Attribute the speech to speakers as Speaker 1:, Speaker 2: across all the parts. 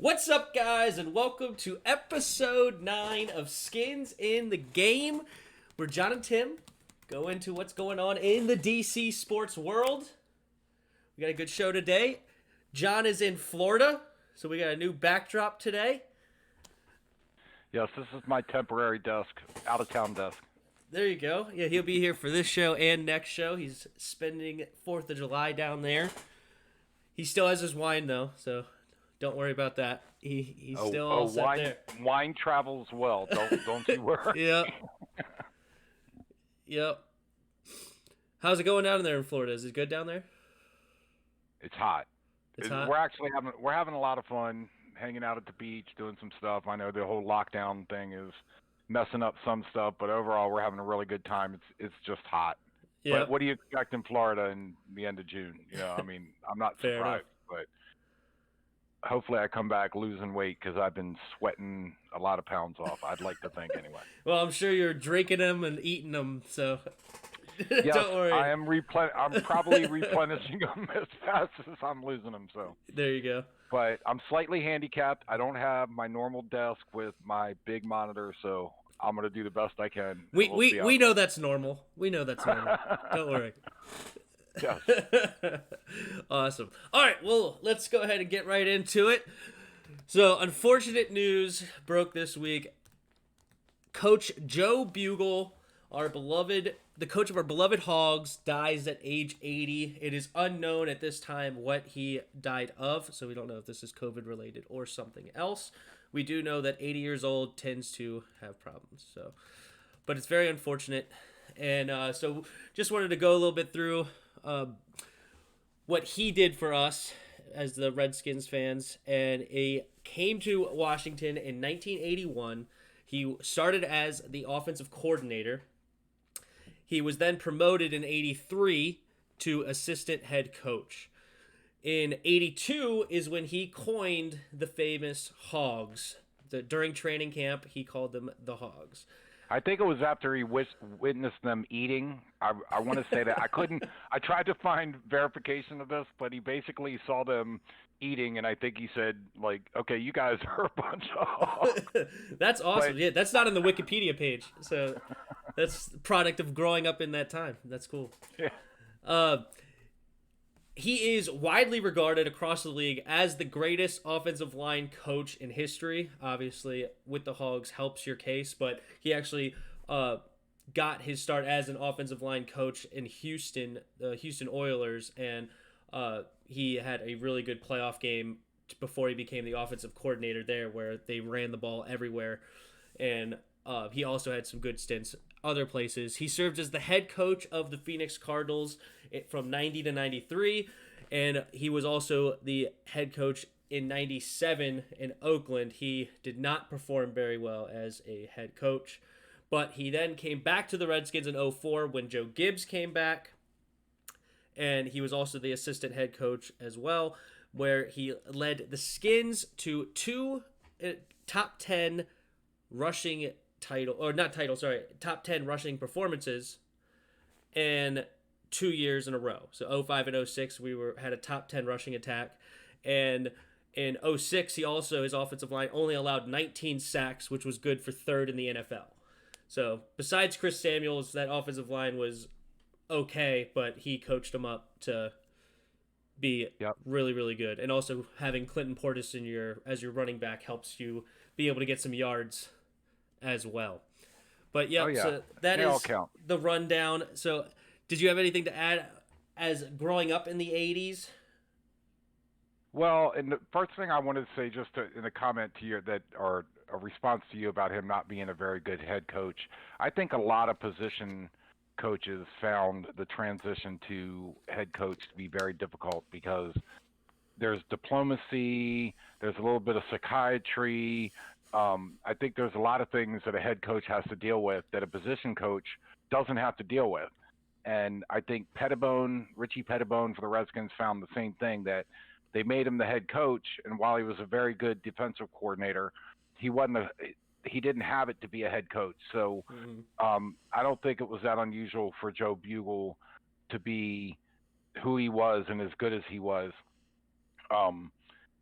Speaker 1: What's up, guys, and welcome to episode 9 of Skins in the Game, where John and Tim go into what's going on in the DC sports world. We got a good show today. John is in Florida, so we got a new backdrop today.
Speaker 2: Yes, this is my temporary desk, out-of-town desk.
Speaker 1: There you go. Yeah, he'll be here for this show and next show. He's spending 4th of July down there. He still has his wine, though, so don't worry about that. He's still all set there.
Speaker 2: Wine travels well. Don't you worry.
Speaker 1: Yep. Yep. How's it going down there in Florida? Is it good down there?
Speaker 2: It's hot.
Speaker 1: It's hot.
Speaker 2: We're having a lot of fun hanging out at the beach, doing some stuff. I know the whole lockdown thing is messing up some stuff, but overall we're having a really good time. It's just hot.
Speaker 1: Yeah.
Speaker 2: But what do you expect in Florida in the end of June? I mean, I'm not surprised, but hopefully I come back losing weight because I've been sweating a lot of pounds off. I'd like to think anyway.
Speaker 1: Well, I'm sure you're drinking them and eating them, so
Speaker 2: yes,
Speaker 1: don't worry.
Speaker 2: I'm probably replenishing them as fast as I'm losing them. So
Speaker 1: there you go.
Speaker 2: But I'm slightly handicapped. I don't have my normal desk with my big monitor, so I'm gonna do the best I can.
Speaker 1: We know that's normal. We know that's normal. Don't worry.
Speaker 2: Yes.
Speaker 1: Awesome. All right, well, let's go ahead and get right into it. So, unfortunate news broke this week. Coach Joe Bugel, the coach of our beloved Hogs, dies at age 80. It is unknown at this time what he died of, so we don't know if this is COVID related or something else. We do know that 80 years old tends to have problems, but it's very unfortunate. And so just wanted to go a little bit through what he did for us as the Redskins fans. And he came to Washington in 1981. He started as the offensive coordinator. He was then promoted in 83 to assistant head coach. In 82 is when he coined the famous Hogs. During training camp, he called them the Hogs.
Speaker 2: I think it was after he witnessed them eating. I want to say that. I tried to find verification of this, but he basically saw them eating, and I think he said, like, okay, you guys are a bunch of hogs.
Speaker 1: That's awesome. Yeah, that's not on the Wikipedia page. So that's the product of growing up in that time. That's cool.
Speaker 2: Yeah.
Speaker 1: He is widely regarded across the league as the greatest offensive line coach in history. Obviously, with the Hogs helps your case, but he actually got his start as an offensive line coach in Houston, the Houston Oilers, and he had a really good playoff game before he became the offensive coordinator there, where they ran the ball everywhere. And he also had some good stints other places. He served as the head coach of the Phoenix Cardinals from 90 to 93, and he was also the head coach in 97 in Oakland. He did not perform very well as a head coach, but he then came back to the Redskins in 04 when Joe Gibbs came back, and he was also the assistant head coach as well, where he led the Skins to two top 10 rushing top 10 rushing performances in 2 years in a row. So 05 and 06 had a top 10 rushing attack, and in 06 his offensive line only allowed 19 sacks, which was good for third in the NFL. So besides Chris Samuels, that offensive line was okay, but he coached them up to be really, really good. And also having Clinton Portis as your running back helps you be able to get some yards as well. But so that is the rundown. So did you have anything to add as growing up in the 80s?
Speaker 2: Well, and the first thing I wanted to say, in a comment to you or a response to you about him not being a very good head coach, I think a lot of position coaches found the transition to head coach to be very difficult because there's diplomacy, there's a little bit of psychiatry. I think there's a lot of things that a head coach has to deal with that a position coach doesn't have to deal with. And I think Richie Pettibone for the Redskins found the same thing, that they made him the head coach, and while he was a very good defensive coordinator, he didn't have it to be a head coach. So I don't think it was that unusual for Joe Bugel to be who he was and as good as he was.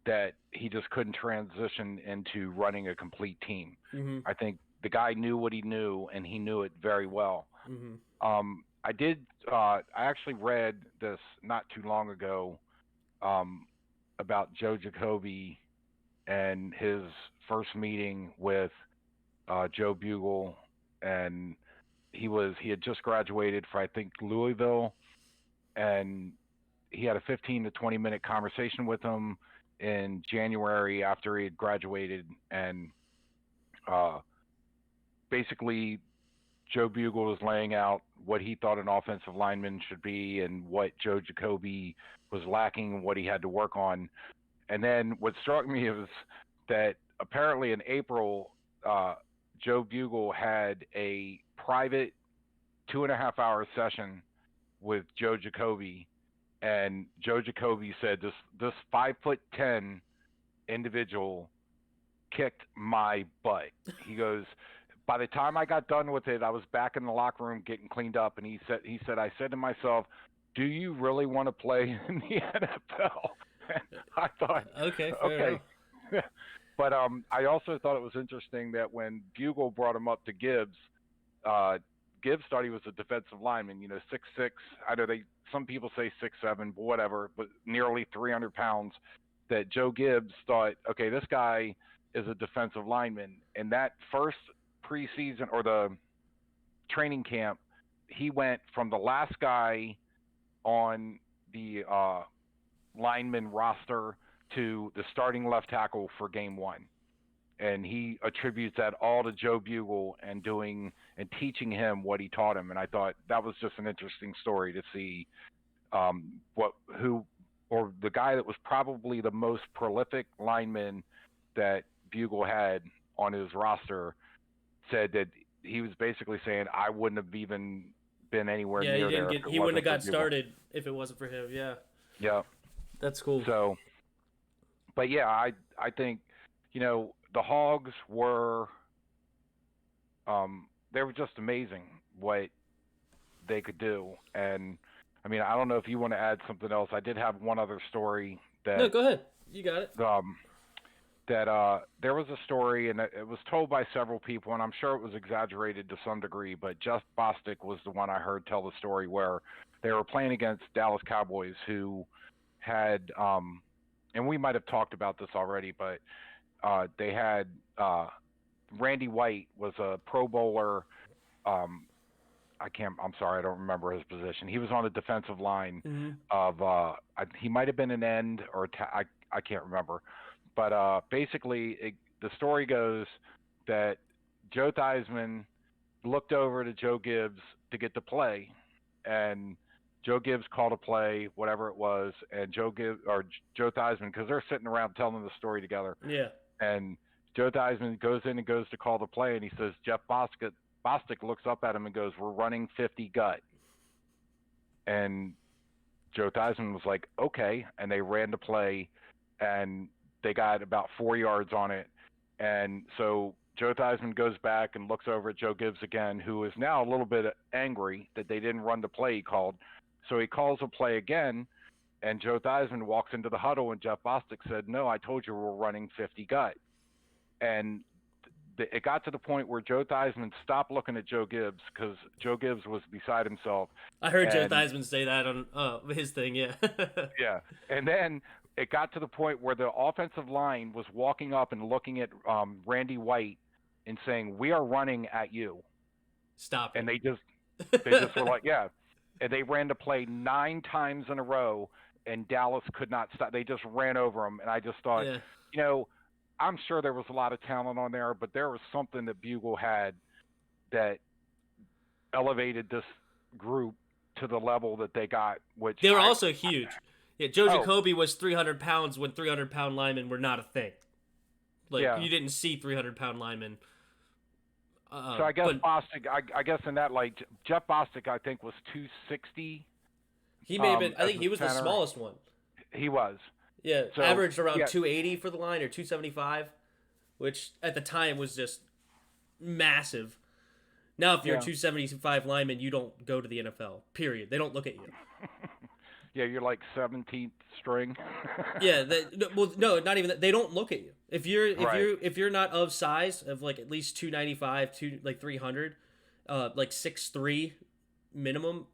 Speaker 2: that he just couldn't transition into running a complete team.
Speaker 1: Mm-hmm.
Speaker 2: I think the guy knew what he knew, and he knew it very well.
Speaker 1: Mm-hmm.
Speaker 2: I actually read this not too long ago about Joe Jacoby and his first meeting with Joe Bugel, and he had just graduated for, I think, Louisville, and he had a 15 to 20-minute conversation with him in January after he had graduated, and uh, basically Joe Bugel was laying out what he thought an offensive lineman should be and what Joe Jacoby was lacking and what he had to work on. And then what struck me was that apparently in April, Joe Bugel had a private 2.5-hour session with Joe Jacoby, and Joe Jacoby said this 5'10" individual kicked my butt. He goes, by the time I got done with it, I was back in the locker room getting cleaned up, and he said I said to myself, do you really want to play in the NFL? I thought,
Speaker 1: Okay, fair enough.
Speaker 2: But I also thought it was interesting that when Bugel brought him up to Gibbs, Gibbs thought he was a defensive lineman, 6'6". I know some people say 6'7", but whatever, but nearly 300 pounds. That Joe Gibbs thought, okay, this guy is a defensive lineman. And that first preseason or the training camp, he went from the last guy on the lineman roster to the starting left tackle for game one. And he attributes that all to Joe Bugel and teaching him what he taught him. And I thought that was just an interesting story to see the guy that was probably the most prolific lineman that Bugel had on his roster said that he was basically saying, I wouldn't have even been anywhere near there.
Speaker 1: He wouldn't have got started if it wasn't for him. Yeah.
Speaker 2: Yeah.
Speaker 1: That's cool.
Speaker 2: So, but yeah, I think, the Hogs were, they were just amazing what they could do. And I mean, I don't know if you want to add something else. I did have one other story that.
Speaker 1: No, go ahead. You got it.
Speaker 2: That there was a story, and it was told by several people, and I'm sure it was exaggerated to some degree, but Jeff Bostic was the one I heard tell the story where they were playing against Dallas Cowboys, who had, and we might have talked about this already, but they had Randy White was a Pro Bowler. I'm sorry, I don't remember his position. He was on the defensive line of, he might have been an end or I can't remember. But basically, the story goes that Joe Theismann looked over to Joe Gibbs to get the play, and Joe Gibbs called a play, whatever it was, and Joe Theismann, because they're sitting around telling the story together.
Speaker 1: Yeah.
Speaker 2: And Joe Theismann goes in and goes to call the play, and he says, Jeff Bostic looks up at him and goes, we're running 50 gut. And Joe Theismann was like, okay. And they ran the play, and they got about 4 yards on it. And so Joe Theismann goes back and looks over at Joe Gibbs again, who is now a little bit angry that they didn't run the play he called. So he calls a play again, and Joe Theismann walks into the huddle, and Jeff Bostic said, no, I told you we're running 50 gut. And it got to the point where Joe Theismann stopped looking at Joe Gibbs because Joe Gibbs was beside himself.
Speaker 1: I heard Joe Theismann say that on his thing, yeah.
Speaker 2: Yeah. And then it got to the point where the offensive line was walking up and looking at Randy White and saying, we are running at you.
Speaker 1: Stop it.
Speaker 2: And they just were like, yeah. And they ran the play 9 times in a row, and Dallas could not stop. They just ran over them. And I just thought, I'm sure there was a lot of talent on there, but there was something that Bugel had that elevated this group to the level that they got. Which
Speaker 1: they were also huge. Yeah, Joe Jacoby was 300 pounds when 300-pound linemen were not a thing. You didn't see 300-pound linemen.
Speaker 2: So I guess Bostic, I guess in that light, Jeff Bostic, I think, was 260.
Speaker 1: He may have been. I think he was the smallest one.
Speaker 2: He was.
Speaker 1: Yeah, so, averaged around 280 for the line or 275, which at the time was just massive. Now, if you're a 275 lineman, you don't go to the NFL, period. They don't look at you.
Speaker 2: Yeah, you're like 17th string.
Speaker 1: Yeah, well, no, not even that. They don't look at you
Speaker 2: Right.
Speaker 1: if you're not of size of like at least 295, two like 300, like 6'3" minimum.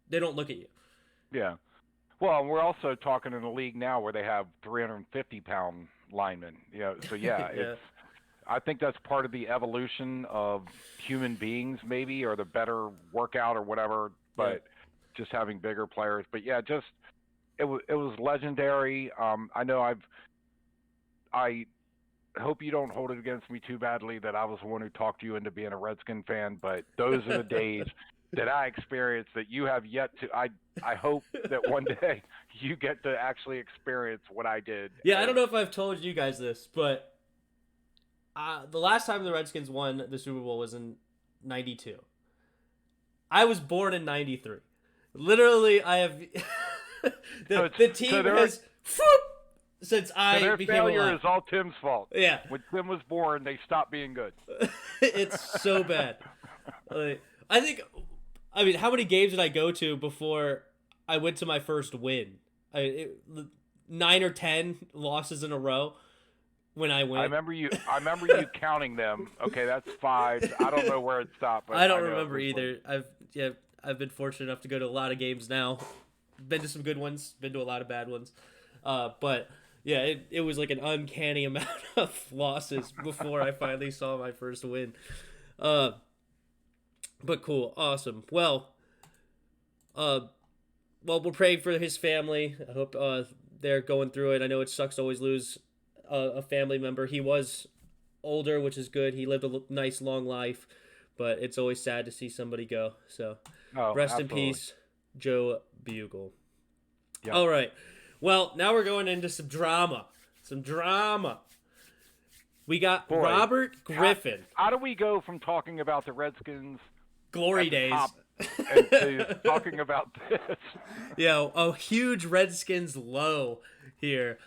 Speaker 1: They don't look at you.
Speaker 2: Yeah. Well, and we're also talking in a league now where they have 350-pound linemen. So yeah, it's.
Speaker 1: Yeah,
Speaker 2: I think that's part of the evolution of human beings, maybe, or the better workout or whatever.
Speaker 1: yeah,
Speaker 2: But just having bigger players. But yeah, just it was legendary. I know I hope you don't hold it against me too badly that I was the one who talked you into being a Redskin fan, but those are the days that I experienced that you have yet to. I hope that one day you get to actually experience what I did.
Speaker 1: yeah. I
Speaker 2: And
Speaker 1: don't know if I've told you guys this, but the last time the Redskins won the Super Bowl was in '92. I was born in '93. Literally, I have
Speaker 2: so
Speaker 1: the
Speaker 2: it's so
Speaker 1: team
Speaker 2: their
Speaker 1: has since
Speaker 2: so
Speaker 1: I
Speaker 2: their
Speaker 1: became
Speaker 2: failure
Speaker 1: alive.
Speaker 2: is all Tim's fault.
Speaker 1: Yeah,
Speaker 2: When Tim was born, they stopped being good.
Speaker 1: it's so bad. Like, I think, I mean, how many games did I go to before I went to my first win? 9 or 10 losses in a row when I
Speaker 2: I
Speaker 1: went.
Speaker 2: remember you. I remember you counting them. Okay, that's five. I don't know where it stopped, but
Speaker 1: I
Speaker 2: I
Speaker 1: don't
Speaker 2: know it
Speaker 1: remember
Speaker 2: was like
Speaker 1: either. I've been fortunate enough to go to a lot of games now. Been to some good ones. Been to a lot of bad ones. But yeah, it was like an uncanny amount of losses before I finally saw my first win. Uh, but cool, awesome. Uh, we're praying for his family. I hope they're going through it. I know it sucks to always lose a family member. He was older, which is good. He lived a nice long life, but it's always sad to see somebody go. So,
Speaker 2: oh,
Speaker 1: rest in
Speaker 2: absolutely.
Speaker 1: peace, Joe Bugel.
Speaker 2: Yep.
Speaker 1: All right. Well, now we're going into some drama. Some drama. We got
Speaker 2: Boy,
Speaker 1: Robert
Speaker 2: how
Speaker 1: Griffin.
Speaker 2: how do we go from talking about the Redskins
Speaker 1: Glory
Speaker 2: at the
Speaker 1: days.
Speaker 2: top and to talking about this?
Speaker 1: Yeah, a huge Redskins low here.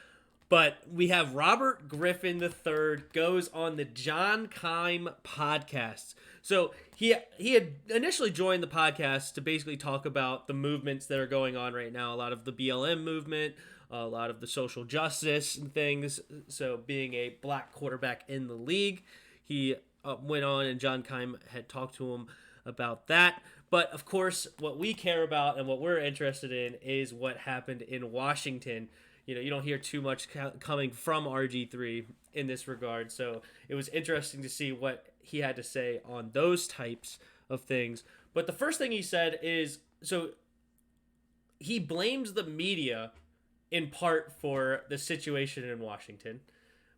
Speaker 1: But we have Robert Griffin III goes on the John Keim podcast. So he had initially joined the podcast to basically talk about the movements that are going on right now, a lot of the BLM movement, a lot of the social justice and things. So being a black quarterback in the league, he went on and John Keim had talked to him about that. But of course, what we care about and what we're interested in is what happened in Washington. You don't hear too much coming from RG3 in this regard. So it was interesting to see what he had to say on those types of things. But the first thing he said is so he blames the media in part for the situation in Washington,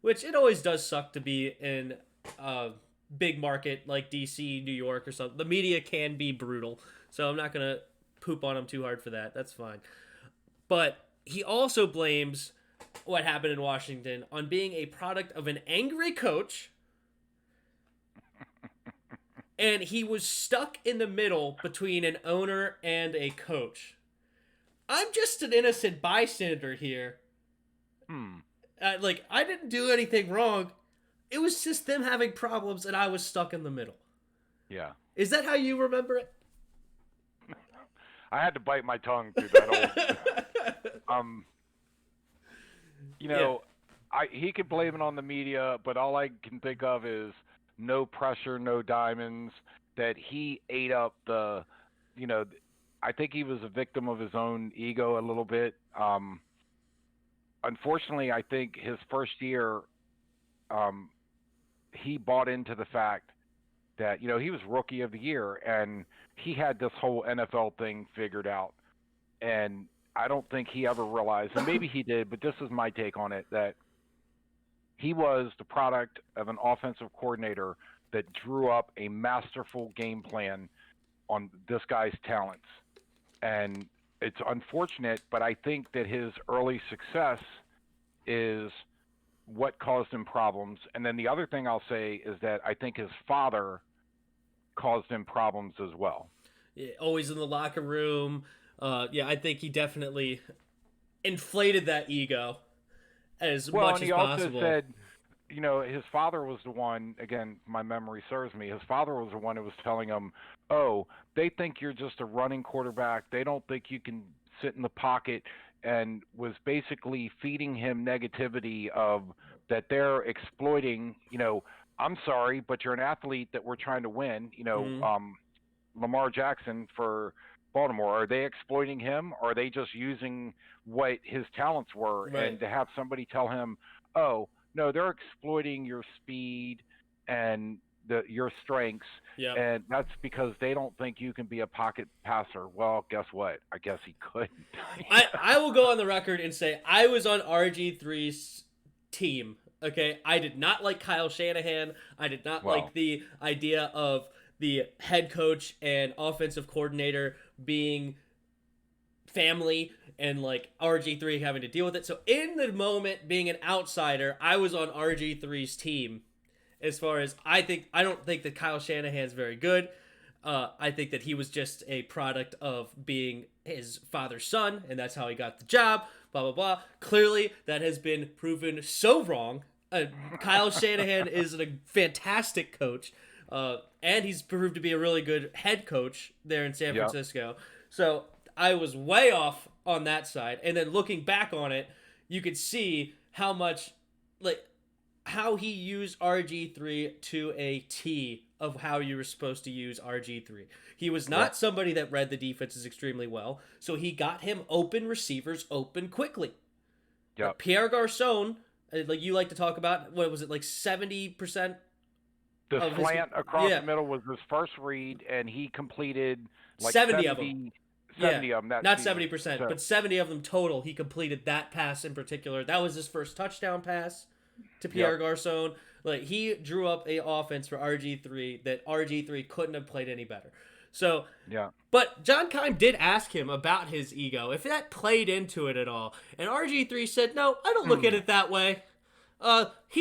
Speaker 1: which it always does suck to be in a big market like DC, New York, or something. The media can be brutal. So I'm not going to poop on them too hard for that. That's fine. But he also blames what happened in Washington on being a product of an angry coach. And he was stuck in the middle between an owner and a coach. I'm just an innocent bystander here.
Speaker 2: Hmm.
Speaker 1: Like, I didn't do anything wrong. It was just them having problems, and I was stuck in the middle.
Speaker 2: Yeah.
Speaker 1: Is that how you remember it?
Speaker 2: I had to bite my tongue through that old. Um. You
Speaker 1: Yeah.
Speaker 2: know, he could blame it on the media, but all I can think of is no pressure, no diamonds. That he ate up the, you know, I think he was a victim of his own ego a little bit. Unfortunately, I think his first year, um, he bought into the fact that he was rookie of the year and he had this whole NFL thing figured out. And I don't think he ever realized, and maybe he did, but this is my take on it, that he was the product of an offensive coordinator that drew up a masterful game plan on this guy's talents. And it's unfortunate, but I think that his early success is what caused him problems. And then the other thing I'll say is that I think his father caused him problems as well.
Speaker 1: Yeah, always in the locker room. Yeah, I think he definitely inflated that ego as
Speaker 2: Well,
Speaker 1: much
Speaker 2: and
Speaker 1: as
Speaker 2: he also
Speaker 1: possible.
Speaker 2: said, his father was the one, again, my memory serves me, his father was the one who was telling him, oh, they think you're just a running quarterback. They don't think you can sit in the pocket and was basically feeding him negativity of that they're exploiting. I'm sorry, but you're an athlete that we're trying to win.
Speaker 1: Mm,
Speaker 2: Lamar Jackson for Baltimore. Are they exploiting him? Or are they just using what his talents were?
Speaker 1: right.
Speaker 2: And to have somebody tell him, "Oh, no, they're exploiting your speed and your strengths,
Speaker 1: Yep.
Speaker 2: and that's because they don't think you can be a pocket passer." Well, guess what? I guess he couldn't.
Speaker 1: I will go on the record and say I was on RG3's team. Okay, I did not like Kyle Shanahan. I did not like
Speaker 2: Well,
Speaker 1: the idea of the head coach and offensive coordinator being family and like RG3 having to deal with it. So in the moment, being an outsider, I was on RG3's team. As far as I don't think that Kyle Shanahan's very good. I think that he was just a product of being his father's son, and that's how he got the job. Blah blah blah. Clearly, that has been proven so wrong. Kyle Shanahan is a fantastic coach, and he's proved to be a really good head coach there in San
Speaker 2: yeah,
Speaker 1: Francisco. So I was way off on that side, and then looking back on it, you could see how much like how he used RG3 to a T of how you were supposed to use RG3. He was
Speaker 2: yeah,
Speaker 1: not somebody that read the defenses extremely well, so he got him open receivers open quickly.
Speaker 2: yeah.
Speaker 1: Pierre Garcon, like you like to talk about, what was it, like 70%
Speaker 2: The
Speaker 1: of his.
Speaker 2: slant across
Speaker 1: Yeah,
Speaker 2: the middle was his first read, and he completed like
Speaker 1: 70 of them.
Speaker 2: 70,
Speaker 1: Yeah,
Speaker 2: 70 of them that
Speaker 1: not
Speaker 2: season.
Speaker 1: 70%,
Speaker 2: So,
Speaker 1: but 70 of them total. He completed that pass in particular. That was his first touchdown pass to
Speaker 2: yep,
Speaker 1: Pierre Garcon. Like he drew up a offense for RG3 that RG3 couldn't have played any better. So,
Speaker 2: yeah.
Speaker 1: but John Keim did ask him about his ego, if that played into it at all, and RG3 said, "No, I don't look at it that way. He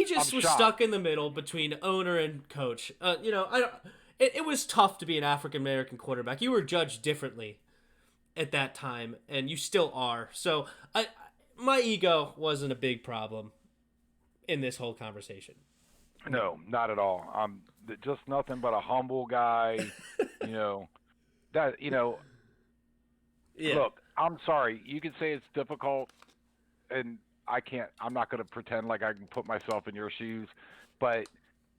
Speaker 2: I'm
Speaker 1: just was
Speaker 2: shocked.
Speaker 1: stuck in the middle between owner and coach. I don't. It was tough to be an African American quarterback. You were judged differently at that time, and you still are. So, my ego wasn't a big problem in this whole conversation.
Speaker 2: No, not at all. I'm just nothing but a humble guy. You know that.
Speaker 1: Yeah.
Speaker 2: Look, I'm sorry. You can say it's difficult, and I can't. I'm not going to pretend like I can put myself in your shoes, but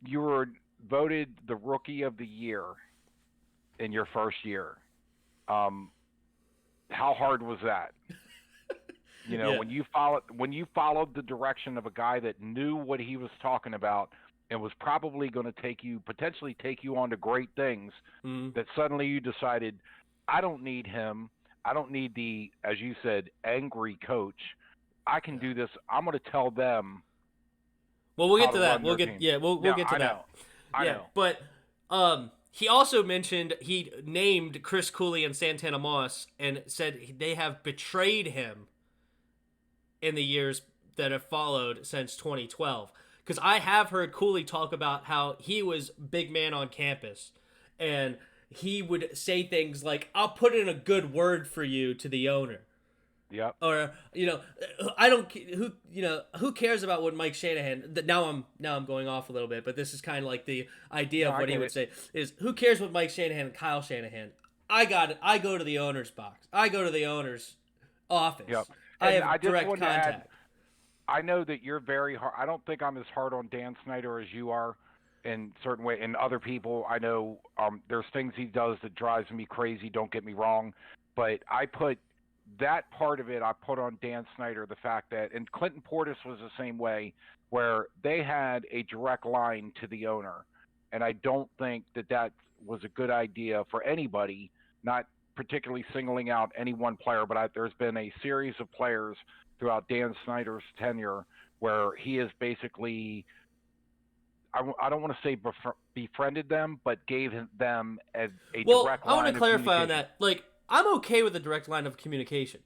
Speaker 2: you were voted the rookie of the year in your first year. Um, how hard was that?
Speaker 1: Yeah.
Speaker 2: When you followed the direction of a guy that knew what he was talking about and was probably going to potentially take you on to great things,
Speaker 1: Mm.
Speaker 2: that suddenly you decided, I don't need him. I don't need the, as you said, angry coach. I can do this. I'm going to tell them
Speaker 1: Well, we'll
Speaker 2: how
Speaker 1: get
Speaker 2: to
Speaker 1: to that.
Speaker 2: run
Speaker 1: We'll
Speaker 2: their
Speaker 1: get
Speaker 2: team.
Speaker 1: yeah, we'll
Speaker 2: Yeah,
Speaker 1: get to
Speaker 2: I know.
Speaker 1: that.
Speaker 2: I
Speaker 1: Yeah,
Speaker 2: know.
Speaker 1: but he also mentioned he named Chris Cooley and Santana Moss and said they have betrayed him in the years that have followed since 2012. Because I have heard Cooley talk about how he was big man on campus, and he would say things like, "I'll put in a good word for you" to the owner,
Speaker 2: Yep.
Speaker 1: or I don't who cares about what Mike Shanahan. Now I'm going off a little bit, but this is kind of like the idea
Speaker 2: No,
Speaker 1: of
Speaker 2: I
Speaker 1: what he
Speaker 2: get
Speaker 1: would
Speaker 2: it.
Speaker 1: say is, who cares what Mike Shanahan and Kyle Shanahan. I got it. I go to the owner's box. I go to the owner's
Speaker 2: Yep.
Speaker 1: office. I
Speaker 2: And I
Speaker 1: have
Speaker 2: just
Speaker 1: direct
Speaker 2: wanted to add,
Speaker 1: contact.
Speaker 2: I know that you're very hard. I don't think I'm as hard on Dan Snyder as you are in certain way. And other people, I know there's things he does that drives me crazy. Don't get me wrong, but I put that part of it. I put on Dan Snyder the fact that, and Clinton Portis was the same way, where they had a direct line to the owner, and I don't think that was a good idea for anybody. Not particularly singling out any one player, but there's been a series of players throughout Dan Snyder's tenure where he has basically, I don't want to say befriended them, but gave them a
Speaker 1: Well,
Speaker 2: direct
Speaker 1: I want to
Speaker 2: line of
Speaker 1: clarify on
Speaker 2: communication.
Speaker 1: that. Like, I'm okay with a direct line of communication.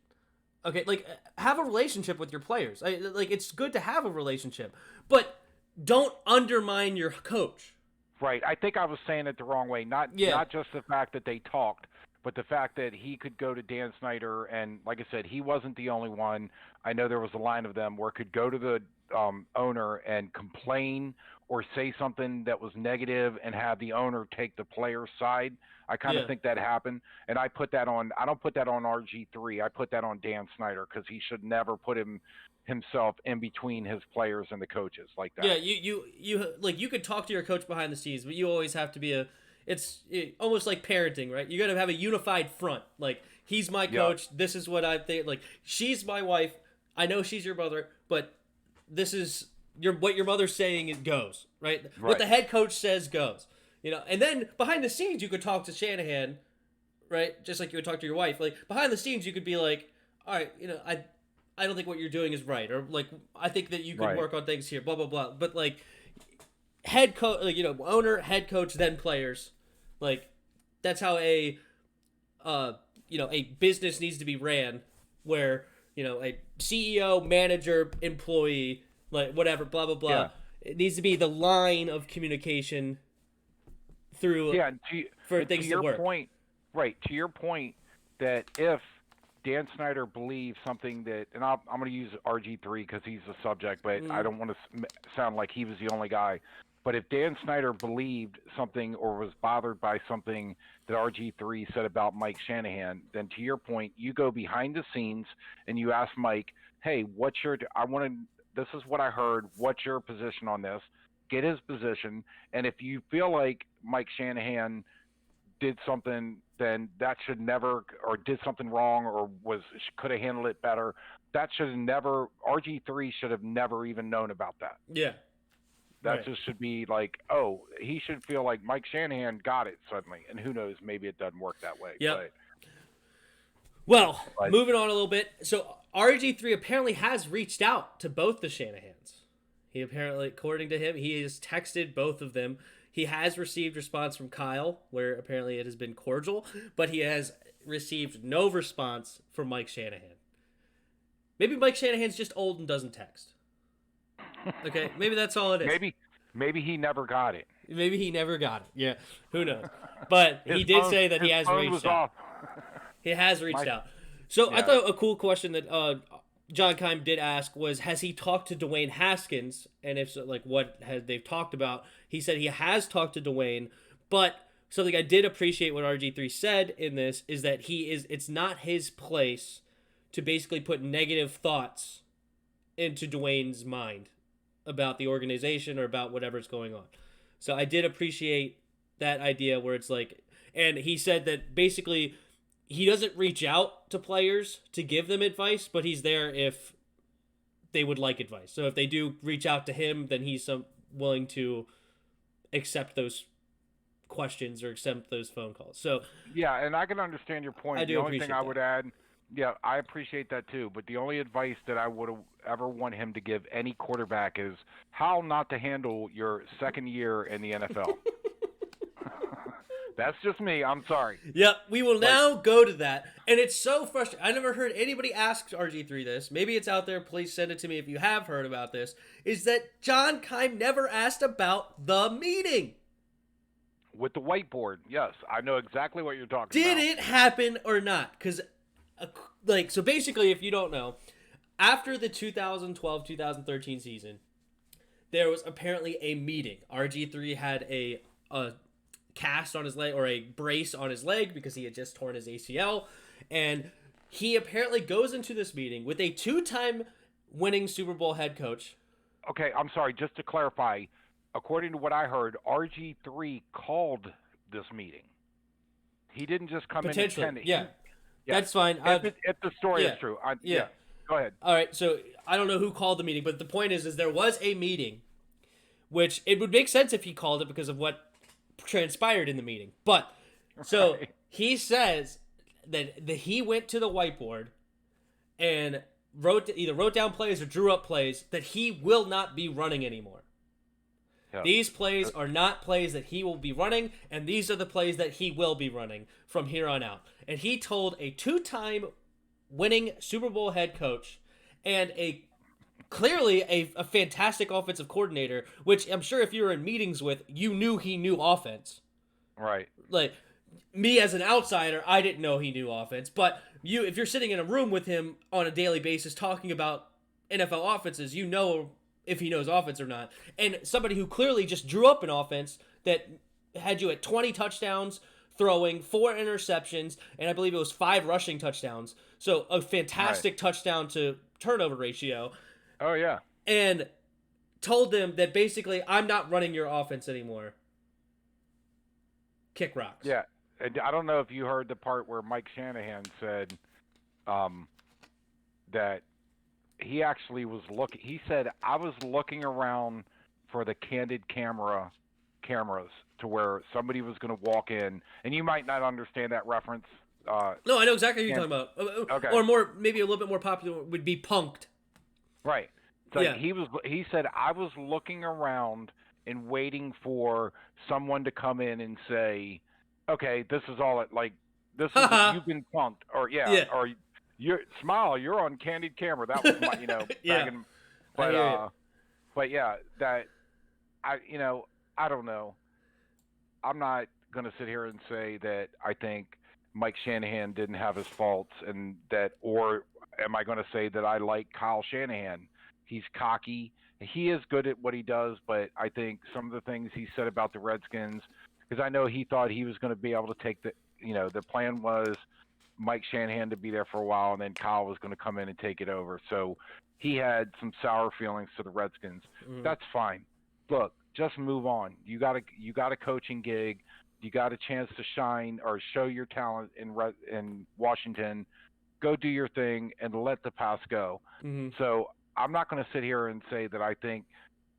Speaker 1: Okay, like have a relationship with your players. Like it's good to have a relationship, but don't undermine your coach.
Speaker 2: Right. I think I was saying it the wrong way. Not
Speaker 1: Yeah,
Speaker 2: not just the fact that they talked, but the fact that he could go to Dan Snyder, and like I said, he wasn't the only one. I know there was a line of them where could go to the owner and complain or say something that was negative and have the owner take the player's side. I kind of
Speaker 1: Yeah.
Speaker 2: think that happened, and I put that on. I don't put that on RG3. I put that on Dan Snyder because he should never put himself in between his players and the coaches like
Speaker 1: Yeah,
Speaker 2: that.
Speaker 1: you like you could talk to your coach behind the scenes, but you always have to be almost like parenting, right? You got to have a unified front. Like he's my
Speaker 2: Yep.
Speaker 1: coach. This is what I think. Like she's my wife. I know she's your mother, but this is what your mother's saying. It goes right. What the
Speaker 2: Right.
Speaker 1: head coach says goes. And then behind the scenes, you could talk to Shanahan, right? Just like you would talk to your wife. Like behind the scenes, you could be like, all right, I don't think what you're doing is right, or like I think that you could
Speaker 2: Right.
Speaker 1: work on things here, blah blah blah. But like head coach, like owner, head coach, then players, like that's how a business needs to be ran, where a CEO, manager, employee, like whatever, blah blah blah.
Speaker 2: Yeah.
Speaker 1: It needs to be the line of communication through
Speaker 2: Yeah.
Speaker 1: for
Speaker 2: And
Speaker 1: things
Speaker 2: to
Speaker 1: to
Speaker 2: your
Speaker 1: work.
Speaker 2: point, right? To your point, that if Dan Snyder believes something that, and I'm going to use RG3 because he's the subject, but I don't want to sound like he was the only guy. But if Dan Snyder believed something or was bothered by something that RG3 said about Mike Shanahan, then to your point, you go behind the scenes and you ask Mike, "Hey, this is what I heard. What's your position on this?" Get his position, and if you feel like Mike Shanahan did something, then that should never, or did something wrong, or could have handled it better. That should have never. RG3 should have never even known about that.
Speaker 1: Yeah,
Speaker 2: That
Speaker 1: right.
Speaker 2: just should be like, oh, he should feel like Mike Shanahan got it suddenly, and who knows, maybe it doesn't work that way.
Speaker 1: Yep. Well,
Speaker 2: But
Speaker 1: moving on a little bit. So RG3 apparently has reached out to both the Shanahans. He apparently, according to him, he has texted both of them. He has received response from Kyle, where apparently it has been cordial, but he has received no response from Mike Shanahan. Maybe Mike Shanahan's just old and doesn't text. Okay, maybe that's all it is.
Speaker 2: maybe he never got it.
Speaker 1: Maybe he never got it. Yeah, who knows? But he did say that he has reached out. He has reached out. So I
Speaker 2: Yeah.
Speaker 1: thought a cool question that John Keim did ask was, has he talked to Dwayne Haskins? And if so, like what they've talked about? He said he has talked to Dwayne, but something I did appreciate what RG3 said in this is that it's not his place to basically put negative thoughts into Dwayne's mind about the organization or about whatever's going on. So I did appreciate that idea where it's like, and he said that basically he doesn't reach out to players to give them advice, but he's there if they would like advice. So if they do reach out to him, then he's willing to accept those questions or accept those phone calls. So
Speaker 2: yeah, and I can understand your point.
Speaker 1: I do
Speaker 2: The only
Speaker 1: appreciate
Speaker 2: thing I
Speaker 1: that.
Speaker 2: would add, yeah, I appreciate that too. But the only advice that I would ever want him to give any quarterback is how not to handle your second year in the NFL. That's just me. I'm sorry.
Speaker 1: Yep, we will now go to that. And it's so frustrating. I never heard anybody ask RG3 this. Maybe it's out there. Please send it to me if you have heard about this. Is that John Keim never asked about the meeting.
Speaker 2: With the whiteboard, yes, I know exactly what you're talking
Speaker 1: Did
Speaker 2: about.
Speaker 1: it happen or not? Because, so basically, if you don't know, after the 2012-2013 season, there was apparently a meeting. RG3 had a cast on his leg, or a brace on his leg, because he had just torn his ACL, and he apparently goes into this meeting with a two-time winning Super Bowl head coach.
Speaker 2: Okay, I'm sorry. Just to clarify, according to what I heard, RG3 called this meeting. He didn't just come in and
Speaker 1: Potentially,
Speaker 2: attend it.
Speaker 1: yeah. That's fine.
Speaker 2: If the story
Speaker 1: yeah,
Speaker 2: is true.
Speaker 1: yeah.
Speaker 2: Go ahead.
Speaker 1: All right, so I don't know who called the meeting, but the point is there was a meeting, which it would make sense if he called it because of what transpired in the meeting. But so he says that he went to the whiteboard and either wrote down plays or drew up plays that he will not be running anymore.
Speaker 2: Yeah.
Speaker 1: These plays are not plays that he will be running, and these are the plays that he will be running from here on out. And he told a two-time winning Super Bowl head coach and clearly a fantastic offensive coordinator, which I'm sure if you were in meetings with, you knew he knew offense.
Speaker 2: Right.
Speaker 1: Like, me as an outsider, I didn't know he knew offense, but if you're sitting in a room with him on a daily basis talking about NFL offenses, you know if he knows offense or not. And somebody who clearly just drew up an offense that had you at 20 touchdowns, throwing 4 interceptions, and I believe it was 5 rushing touchdowns. So a fantastic touchdown to turnover ratio.
Speaker 2: Oh, yeah.
Speaker 1: And told them that basically, I'm not running your offense anymore. Kick rocks.
Speaker 2: Yeah. And I don't know if you heard the part where Mike Shanahan said that he actually was looking. He said, I was looking around for the candid cameras to where somebody was going to walk in, and you might not understand that reference.
Speaker 1: No, I know exactly who you're talking about.
Speaker 2: Okay.
Speaker 1: Or more, maybe a little bit more popular would be punked.
Speaker 2: Right. So
Speaker 1: Yeah.
Speaker 2: he said, I was looking around and waiting for someone to come in and say, okay, this is all it, like, this is, you've been punked, or or you're on candid camera. That was my,
Speaker 1: Yeah.
Speaker 2: But yeah, that I don't know. I'm not going to sit here and say that I think Mike Shanahan didn't have his faults, and that, or am I going to say that I like Kyle Shanahan? He's cocky. He is good at what he does, but I think some of the things he said about the Redskins, because I know he thought he was going to be able to take the plan was Mike Shanahan to be there for a while, and then Kyle was going to come in and take it over. So he had some sour feelings to the Redskins. Mm. That's fine. Look, just move on. You got a coaching gig. You got a chance to shine or show your talent in Washington. Go do your thing and let the past go. Mm-hmm. So I'm not going to sit here and say that I think,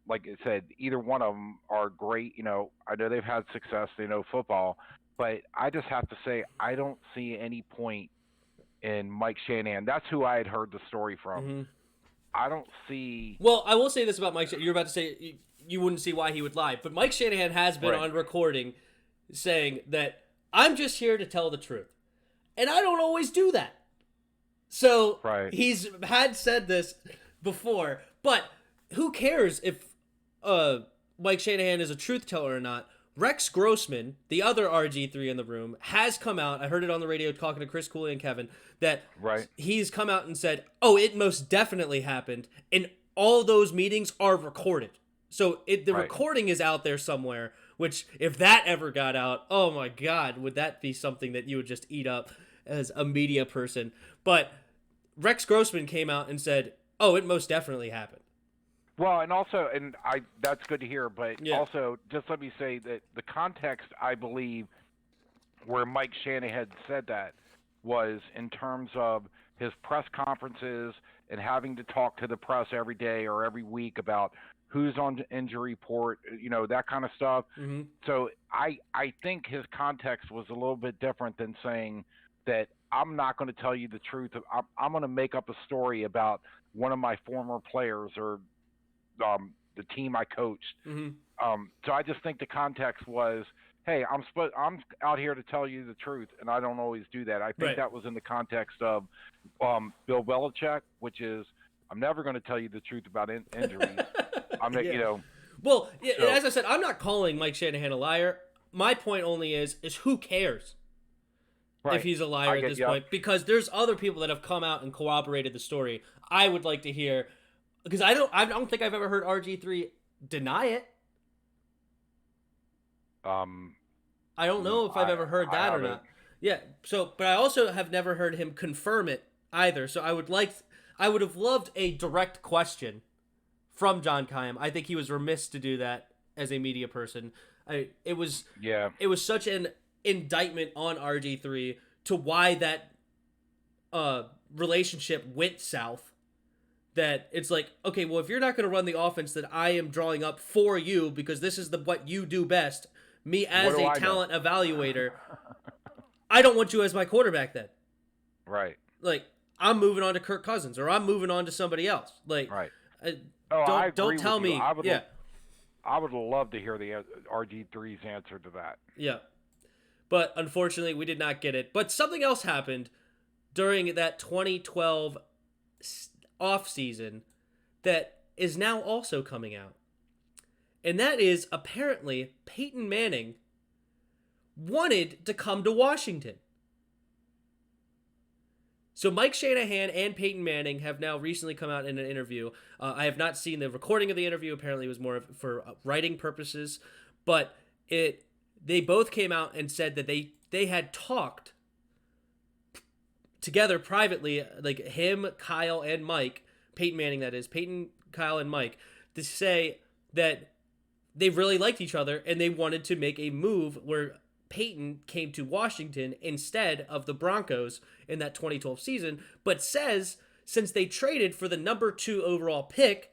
Speaker 2: like I said, either one of them are great. I know they've had success. They know football. But I just have to say I don't see any point in Mike Shanahan. That's who I had heard the story from. Mm-hmm. I don't see...
Speaker 1: Well, I will say this about Mike Shanahan. You're about to say you wouldn't see why he would lie. But Mike Shanahan has been on recording saying that I'm just here to tell the truth. And I don't always do that. So he's had said this before. But who cares if Mike Shanahan is a truth teller or not? Rex Grossman, the other RG3 in the room, has come out. I heard it on the radio talking to Chris Cooley and Kevin, that he's come out and said, oh, it most definitely happened. And all those meetings are recorded. So the recording is out there somewhere, which if that ever got out, oh my God, would that be something that you would just eat up as a media person? But Rex Grossman came out and said, oh, it most definitely happened.
Speaker 2: Well, and also, that's good to hear, but also, just let me say that the context, I believe, where Mike Shanahan said that was in terms of his press conferences and having to talk to the press every day or every week about who's on the injury report, that kind of stuff. Mm-hmm. So I think his context was a little bit different than saying that I'm not going to tell you the truth. I'm going to make up a story about one of my former players or the team I coached. Mm-hmm. So I just think the context was, hey, I'm out here to tell you the truth, and I don't always do that. I think that was in the context of Bill Belichick, which is, I'm never going to tell you the truth about injuries.
Speaker 1: Well, as I said, I'm not calling Mike Shanahan a liar. My point only is who cares if he's a liar at this point? Because there's other people that have come out and corroborated the story. I would like to hear. Because I don't think I've ever heard RG3 deny it. I don't know if I've ever heard that or not. Yeah. So, but I also have never heard him confirm it either. So I would have loved a direct question from John Keim. I think he was remiss to do that as a media person. It was such an indictment on RG3 to why that relationship went south. That it's like, okay, well, if you're not going to run the offense that I am drawing up for you because this is what you do best, me as a talent evaluator, I don't want you as my quarterback then.
Speaker 2: Right.
Speaker 1: Like, I'm moving on to Kirk Cousins or I'm moving on to somebody else. Like, don't tell me.
Speaker 2: I would love to hear the RG3's answer to that.
Speaker 1: Yeah. But unfortunately, we did not get it. But something else happened during that 2012 off season that is now also coming out. And that is apparently Peyton Manning wanted to come to Washington. So Mike Shanahan and Peyton Manning have now recently come out in an interview. I have not seen the recording of the interview. Apparently, it was more for writing purposes, but they both came out and said that they had talked together privately, like him, Kyle, and Mike, Peyton Manning, that is, Peyton, Kyle, and Mike, to say that they really liked each other and they wanted to make a move where Peyton came to Washington instead of the Broncos in that 2012 season, but says since they traded for the number 2 overall pick,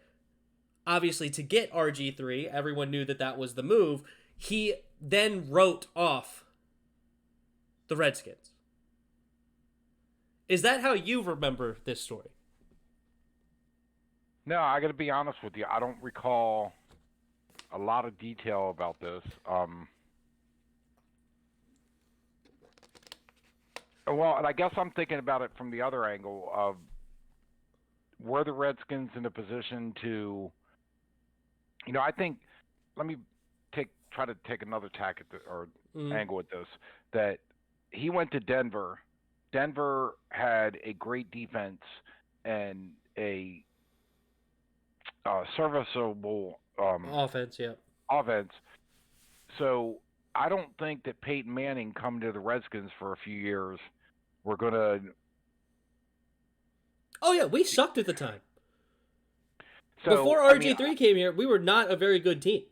Speaker 1: obviously to get RG3, everyone knew that that was the move, he then wrote off the Redskins. Is that how you remember this story?
Speaker 2: No, I got to be honest with you. I don't recall a lot of detail about this. Well, and I guess I'm thinking about it from the other angle of were the Redskins in a position to, I think, let me try to take another tack at or angle at this, that he went to Denver. Denver had a great defense and a serviceable
Speaker 1: Offense, yeah.
Speaker 2: offense. So I don't think that Peyton Manning coming to the Redskins for a few years, we're going to.
Speaker 1: Oh, yeah, we sucked at the time.
Speaker 2: So,
Speaker 1: before RG3 came here, we were not a very good team.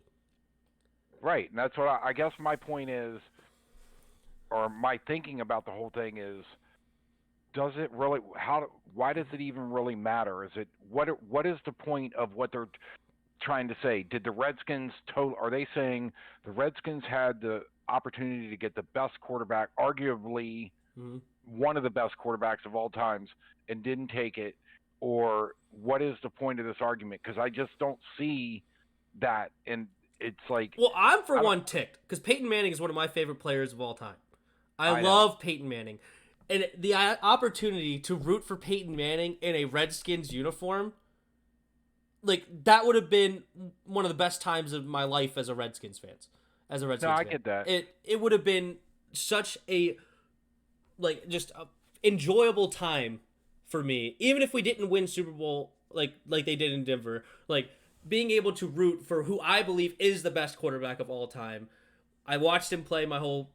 Speaker 2: Right, and that's what I guess my point is, or my thinking about the whole thing is, does it really? Why does it even really matter? Is it what is the point of what they're trying to say? Did the Redskins are they saying the Redskins had the opportunity to get the best quarterback, arguably one of the best quarterbacks of all times, and didn't take it? Or what is the point of this argument? Because I just don't see that. And it's like,
Speaker 1: well, I'm for one ticked because Peyton Manning is one of my favorite players of all time. I love Peyton Manning. And the opportunity to root for Peyton Manning in a Redskins uniform, like, that would have been one of the best times of my life as a Redskins fan.
Speaker 2: I get that.
Speaker 1: It would have been such a, like, just a enjoyable time for me, even if we didn't win Super Bowl like they did in Denver. Like, being able to root for who I believe is the best quarterback of all time. I watched him play my whole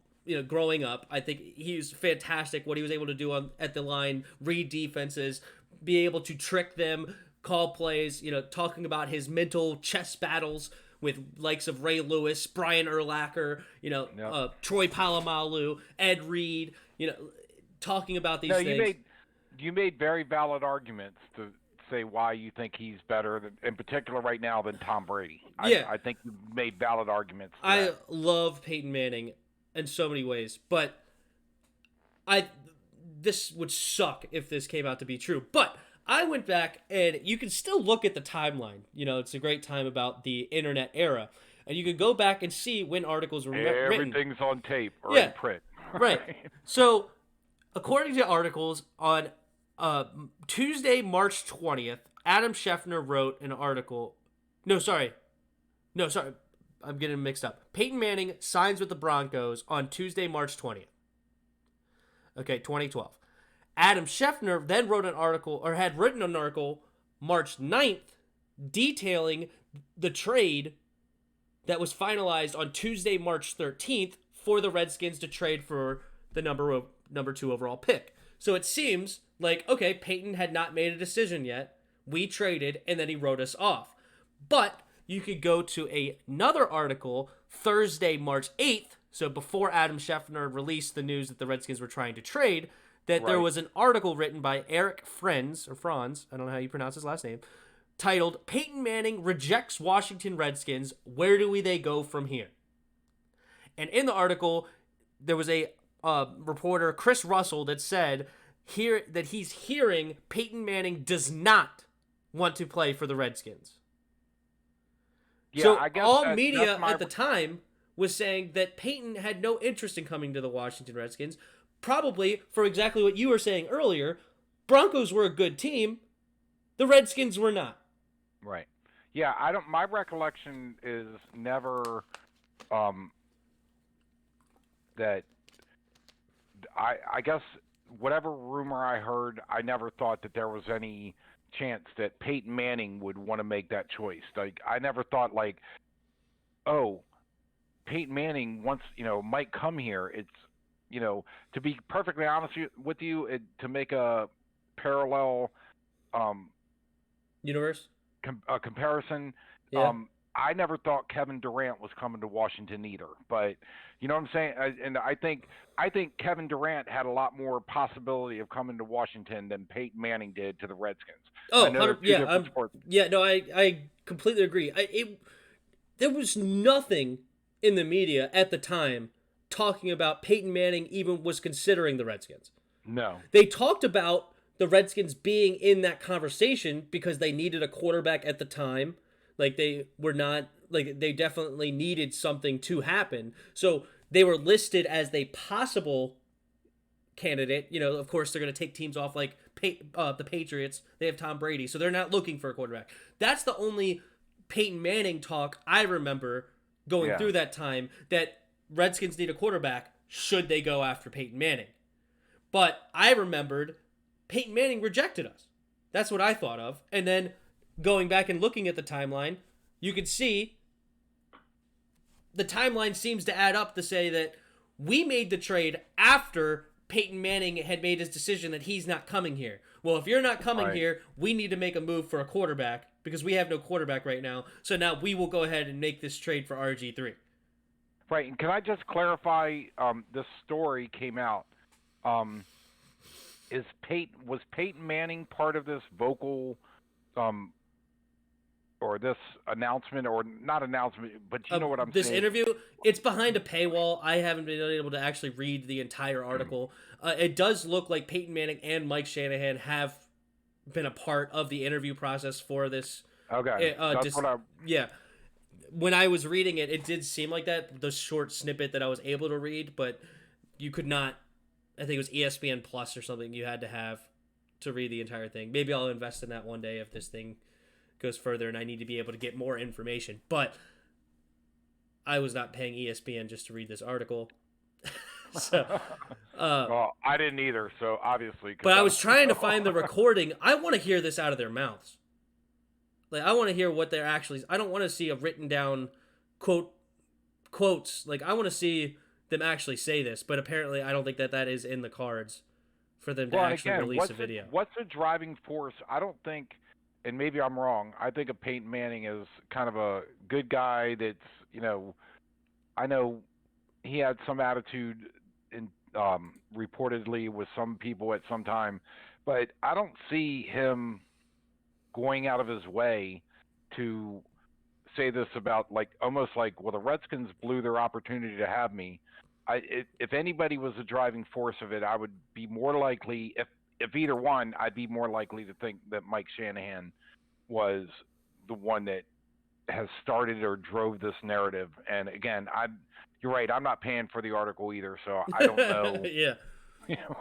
Speaker 1: growing up. I think he's fantastic. What he was able to do at the line, read defenses, be able to trick them, call plays. Talking about his mental chess battles with likes of Ray Lewis, Brian Urlacher, Troy Polamalu, Ed Reed. Talking about these things.
Speaker 2: You made very valid arguments to say why you think he's better, in particular right now, than Tom Brady. I think you made valid arguments.
Speaker 1: I love Peyton Manning in so many ways, but this would suck if this came out to be true. But I went back, and you can still look at the timeline. It's a great time about the internet era, and you can go back and see when articles were written.
Speaker 2: Everything's on tape or in print.
Speaker 1: Right. So, according to articles on Tuesday, March 20th, Adam Schefter wrote an article. No, sorry. I'm getting mixed up. Peyton Manning signs with the Broncos on Tuesday, March 20th. Okay, 2012. Adam Schefter then wrote an article, or had written an article, March 9th, detailing the trade that was finalized on Tuesday, March 13th for the Redskins to trade for the number 2 overall pick. So it seems like, okay, Peyton had not made a decision yet. We traded, and then he wrote us off. But you could go to another article, Thursday, March 8th, so before Adam Schefter released the news that the Redskins were trying to trade, that there was an article written by Eric Franz, I don't know how you pronounce his last name, titled, Peyton Manning Rejects Washington Redskins, Where Do They Go From Here? And in the article, there was a reporter, Chris Russell, that said that he's hearing Peyton Manning does not want to play for the Redskins. Yeah, so I guess all media at the time was saying that Peyton had no interest in coming to the Washington Redskins, probably for exactly what you were saying earlier. Broncos were a good team. The Redskins were not.
Speaker 2: Right. Yeah, my recollection is never that I guess whatever rumor I heard, I never thought that there was any chance that Peyton Manning would want to make that choice. Like I never thought like, oh, Peyton Manning wants, might come here. It's, to be perfectly honest with you, to make a parallel um,
Speaker 1: Universe.
Speaker 2: a comparison.
Speaker 1: Yeah.
Speaker 2: I never thought Kevin Durant was coming to Washington either, but you know what I'm saying. And I think Kevin Durant had a lot more possibility of coming to Washington than Peyton Manning did to the Redskins.
Speaker 1: Oh,
Speaker 2: I know they're
Speaker 1: 100,
Speaker 2: two
Speaker 1: yeah,
Speaker 2: different sports.
Speaker 1: yeah. No, I completely agree. There was nothing in the media at the time talking about Peyton Manning even was considering the Redskins.
Speaker 2: No.
Speaker 1: They talked about the Redskins being in that conversation because they needed a quarterback at the time. Like they were not like they definitely needed something to happen. So they were listed as the possible candidate. Of course they're going to take teams off like the Patriots. They have Tom Brady, so they're not looking for a quarterback. That's the only Peyton Manning talk I remember going through that time, that Redskins need a quarterback should they go after Peyton Manning. But I remembered Peyton Manning rejected us. That's what I thought of. And then going back and looking at the timeline, you could see the timeline seems to add up to say that we made the trade after Peyton Manning had made his decision that he's not coming here. Well, if you're not coming here, we need to make a move for a quarterback because we have no quarterback right now. So now we will go ahead and make this trade for RG3.
Speaker 2: Right, and can I just clarify? This story came out. Was Peyton Manning part of this vocal, or this announcement, or not announcement, but you know what I'm saying?
Speaker 1: This interview, it's behind a paywall. I haven't been able to actually read the entire article. It does look like Peyton Manning and Mike Shanahan have been a part of the interview process for this.
Speaker 2: Okay, that's what
Speaker 1: yeah. When I was reading it, it did seem like that, the short snippet that I was able to read, but you could not, I think it was ESPN Plus or something you had to have to read the entire thing. Maybe I'll invest in that one day if this thing goes further and I need to be able to get more information. But I was not paying ESPN just to read this article. So,
Speaker 2: well, I didn't either, so obviously.
Speaker 1: But I was trying to find the recording. I want to hear this out of their mouths. Like, I want to hear what they're actually... I don't want to see a written down quotes. Like, I want to see them actually say this, but apparently I don't think that is in the cards for them to actually release a video.
Speaker 2: What's the driving force? I don't think, and maybe I'm wrong, I think of Peyton Manning as kind of a good guy that's, I know he had some attitude in reportedly with some people at some time, but I don't see him going out of his way to say this about almost like, well, the Redskins blew their opportunity to have me. If anybody was the driving force of it, I would be more likely, if either one, I'd be more likely to think that Mike Shanahan was the one that has started or drove this narrative. And again, you're right, I'm not paying for the article either, so I don't know.
Speaker 1: Yeah.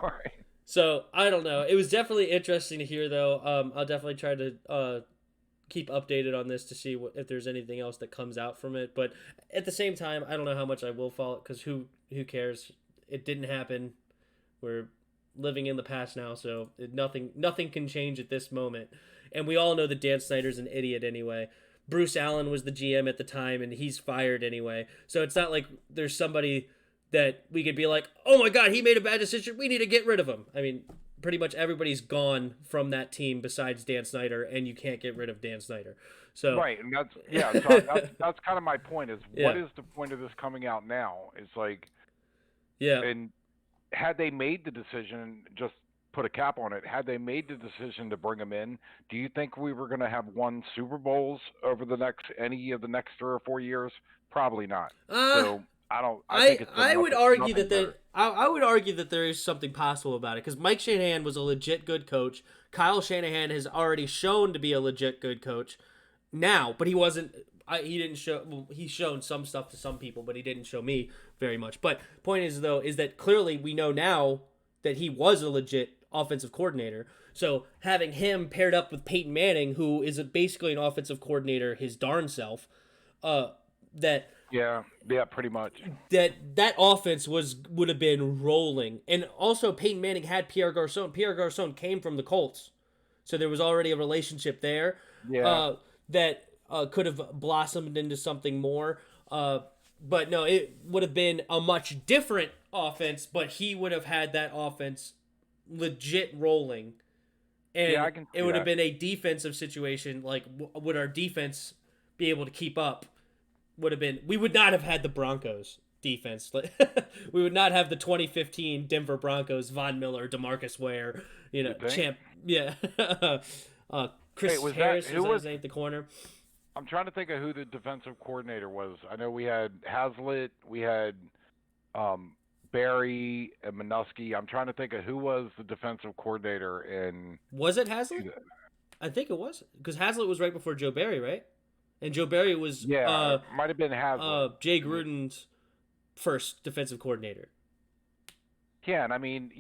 Speaker 2: Right.
Speaker 1: So, I don't know. It was definitely interesting to hear, though. I'll definitely try to keep updated on this to see if there's anything else that comes out from it. But at the same time, I don't know how much I will follow it, because who cares? It didn't happen. We're living in the past now, so nothing can change at this moment. And we all know that Dan Snyder's an idiot anyway. Bruce Allen was the GM at the time, and he's fired anyway. So it's not like there's somebody that we could be like, oh my God, he made a bad decision, we need to get rid of him. I mean, pretty much everybody's gone from that team besides Dan Snyder, and you can't get rid of Dan Snyder. So
Speaker 2: right, and that's kind of my point is, what is the point of this coming out now? It's like, and had they made the decision, just put a cap on it, had they made the decision to bring him in, do you think we were going to have won Super Bowls over any of the next 3 or 4 years? Probably not. So I
Speaker 1: would argue that I would argue that there is something possible about it, because Mike Shanahan was a legit good coach. Kyle Shanahan has already shown to be a legit good coach now, but he wasn't. He didn't show. Well, he's shown some stuff to some people, but he didn't show me very much. But point is, though, is that clearly we know now that he was a legit offensive coordinator. So having him paired up with Peyton Manning, who is basically an offensive coordinator his darn self, that
Speaker 2: Yeah, pretty much.
Speaker 1: that offense would have been rolling. And also Peyton Manning had Pierre Garcon. Pierre Garcon came from the Colts. So there was already a relationship there
Speaker 2: Yeah.
Speaker 1: that could have blossomed into something more. But no, it would have been a much different offense, but he would have had that offense legit rolling. And
Speaker 2: Yeah, I can see
Speaker 1: it would have
Speaker 2: that.
Speaker 1: been a defensive situation. Like, would our defense be able to keep up? Would have been. We would not have had the Broncos defense. We would not have the 2015 Denver Broncos, Von Miller, DeMarcus Ware,
Speaker 2: You think?
Speaker 1: champ. Yeah. Chris
Speaker 2: Wait, was
Speaker 1: Harris
Speaker 2: that who
Speaker 1: was
Speaker 2: was?
Speaker 1: his name at the corner.
Speaker 2: I'm trying to think of who the defensive coordinator was. I know we had Hazlitt, we had um, Barry and Minuski. I'm trying to think of who was the defensive coordinator in.
Speaker 1: Was it Hazlitt? I think it was because Hazlitt was right before Joe Barry, right? And Joe Barry was
Speaker 2: Yeah, it might have been Hazlitt.
Speaker 1: Jay Gruden's first defensive coordinator.
Speaker 2: Yeah, and I mean,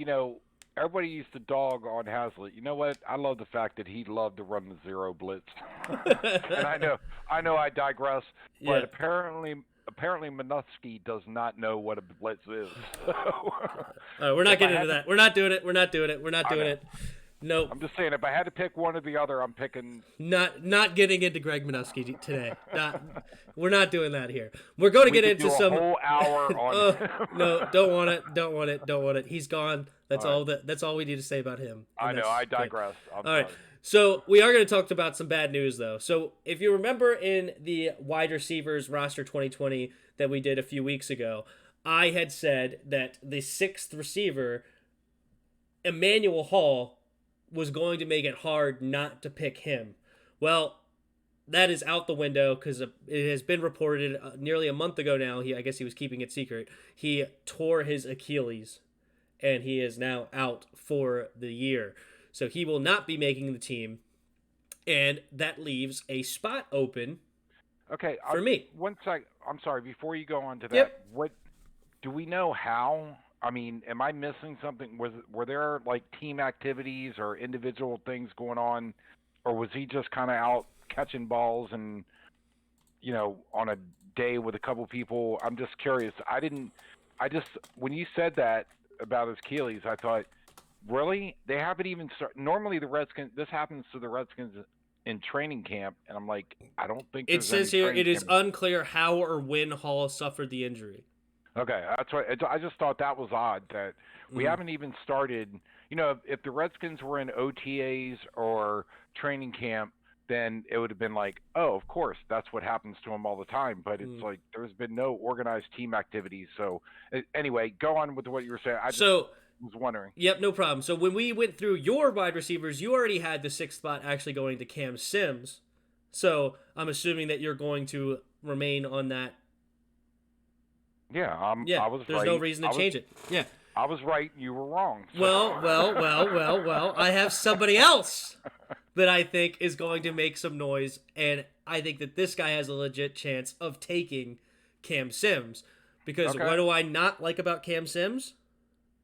Speaker 2: everybody used to dog on Hazlitt. You know what? I love the fact that he loved to run the zero blitz. And I digress, but
Speaker 1: Yeah.
Speaker 2: apparently Minuski does not know what a blitz is. So,
Speaker 1: We're not
Speaker 2: if I
Speaker 1: getting
Speaker 2: had
Speaker 1: into
Speaker 2: to-
Speaker 1: that. We're not doing it. We're not doing it. We're not
Speaker 2: I
Speaker 1: doing
Speaker 2: know.
Speaker 1: it. Nope.
Speaker 2: I'm just saying, if I had to pick one or the other, I'm picking.
Speaker 1: Not getting into Greg Minuski today. We're not doing that here. We're going to
Speaker 2: We
Speaker 1: get
Speaker 2: could
Speaker 1: into
Speaker 2: do a
Speaker 1: some.
Speaker 2: whole hour on. him.
Speaker 1: No, don't want it. Don't want it. Don't want it. He's gone. That's
Speaker 2: All
Speaker 1: all that. That's all we need to say about him.
Speaker 2: I
Speaker 1: And
Speaker 2: know.
Speaker 1: that's
Speaker 2: I
Speaker 1: good.
Speaker 2: digress. I'm
Speaker 1: All right.
Speaker 2: sorry.
Speaker 1: So we are going to talk about some bad news, though. So if you remember in the wide receivers roster 2020 that we did a few weeks ago, I had said that the sixth receiver, Emanuel Hall, was going to make it hard not to pick him. Well, that is out the window because it has been reported nearly a month ago now. I guess he was keeping it secret. He tore his Achilles, and he is now out for the year. So he will not be making the team, and that leaves a spot open
Speaker 2: Okay.
Speaker 1: for me.
Speaker 2: One sec. I'm sorry. Before you go on to that,
Speaker 1: Yep.
Speaker 2: what do we know how? I mean, am I missing something? Were there like team activities or individual things going on, or was he just kind of out catching balls and on a day with a couple people? I'm just curious. When you said that about his Achilles, I thought, really? They haven't even started. Normally, this happens to the Redskins in training camp, and I'm like, I don't think
Speaker 1: It
Speaker 2: there's
Speaker 1: says
Speaker 2: any
Speaker 1: here
Speaker 2: training
Speaker 1: it is
Speaker 2: camp.
Speaker 1: unclear how or when Hall suffered the injury.
Speaker 2: Okay, that's right. I just thought that was odd that we
Speaker 1: Mhm.
Speaker 2: haven't even started. If the Redskins were in OTAs or training camp, then it would have been like, oh, of course, that's what happens to them all the time. But it's like there's been no organized team activities. So anyway, go on with what you were saying. I just was wondering.
Speaker 1: Yep, no problem. So when we went through your wide receivers, you already had the sixth spot actually going to Cam Sims. So I'm assuming that you're going to remain on that.
Speaker 2: Yeah,
Speaker 1: Yeah,
Speaker 2: I was
Speaker 1: there's
Speaker 2: right.
Speaker 1: no reason to change it. Yeah.
Speaker 2: I was right. You were wrong. So.
Speaker 1: Well. I have somebody else that I think is going to make some noise, and I think that this guy has a legit chance of taking Cam Sims. Because
Speaker 2: Okay.
Speaker 1: what do I not like about Cam Sims?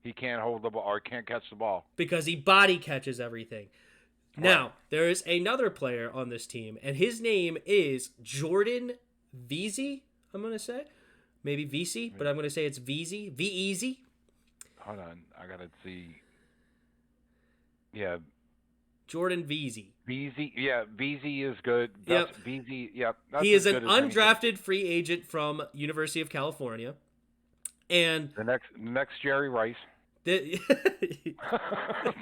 Speaker 2: He can't hold the ball or can't catch the ball.
Speaker 1: Because he body catches everything. Now, there is another player on this team, and his name is Jordan Veazey, I'm going to say. Maybe VC, but I'm going to say it's VZ. V-Easy.
Speaker 2: Hold on. I got to see. Yeah.
Speaker 1: Jordan Veazey.
Speaker 2: VZ. Yeah, VZ is good.
Speaker 1: Yep.
Speaker 2: VZ. Yep. That's
Speaker 1: He is
Speaker 2: as
Speaker 1: an
Speaker 2: good as anything.
Speaker 1: undrafted free agent from University of California. And
Speaker 2: The next Jerry Rice.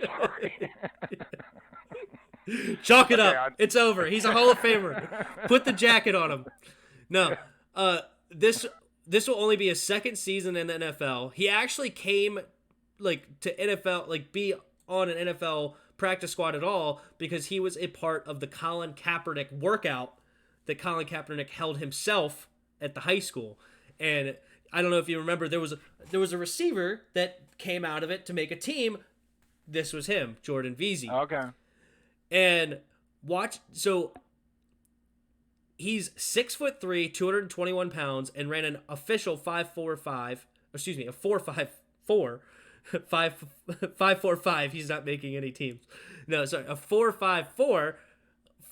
Speaker 2: Sorry.
Speaker 1: Chalk it
Speaker 2: Okay,
Speaker 1: up. It's over. He's a Hall of Famer. Put the jacket on him. No. This will only be his second season in the NFL. He actually came to NFL, be on an NFL practice squad at all because he was a part of the Colin Kaepernick workout that Colin Kaepernick held himself at the high school. And I don't know if you remember, there was a receiver that came out of it to make a team. This was him, Jordan Veazey.
Speaker 2: Okay.
Speaker 1: And so he's 6'3", 221 pounds, and ran an official 5.45. Excuse me, a 4.54. 5.45. He's not making any teams. No, sorry, a 4.54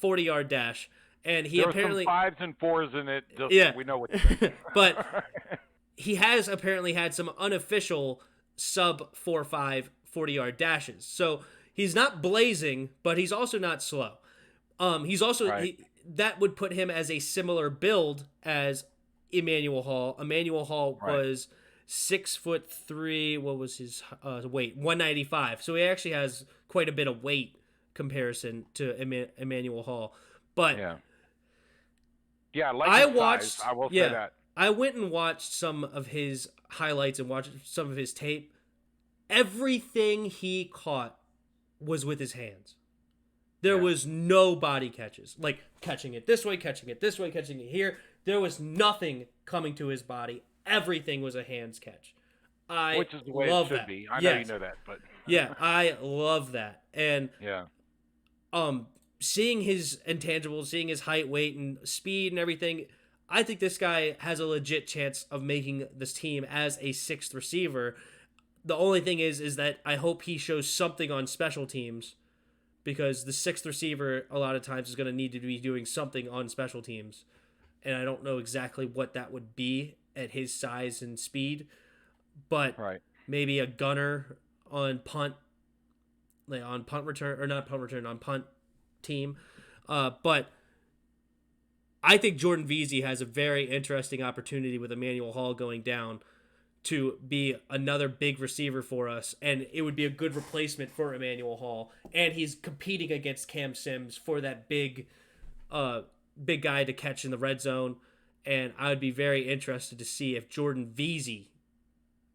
Speaker 1: 40-yard dash. And he
Speaker 2: There were
Speaker 1: apparently
Speaker 2: some 5s and 4s in it. Just
Speaker 1: yeah,
Speaker 2: we know what you mean.
Speaker 1: but he has apparently had some unofficial sub 4.5 40-yard dashes. So he's not blazing, but he's also not slow. He's also
Speaker 2: Right.
Speaker 1: that would put him as a similar build as Emanuel Hall. Emanuel Hall
Speaker 2: Right.
Speaker 1: was 6'3". What was his weight? 195. So he actually has quite a bit of weight comparison to Emanual Hall. But
Speaker 2: yeah, I like
Speaker 1: I
Speaker 2: his
Speaker 1: watched.
Speaker 2: size. I will
Speaker 1: Yeah,
Speaker 2: say that.
Speaker 1: I went and watched some of his highlights and watched some of his tape. Everything he caught was with his hands. There was no body catches, like catching it this way, catching it this way, catching it here. There was nothing coming to his body. Everything was a hands catch.
Speaker 2: Which is the way
Speaker 1: love
Speaker 2: it should
Speaker 1: that.
Speaker 2: be. I know you know that, but
Speaker 1: yeah, I love that. And
Speaker 2: yeah,
Speaker 1: seeing his intangibles, seeing his height, weight, and speed and everything, I think this guy has a legit chance of making this team as a sixth receiver. The only thing is that I hope he shows something on special teams, because the sixth receiver a lot of times is going to need to be doing something on special teams. And I don't know exactly what that would be at his size and speed, but maybe a gunner on punt, like on punt return, or not punt return, on punt team. But I think Jordan Veazey has a very interesting opportunity with Emanuel Hall going down to be another big receiver for us, and it would be a good replacement for Emanuel Hall. And he's competing against Cam Sims for that big guy to catch in the red zone. And I would be very interested to see if Jordan Veazey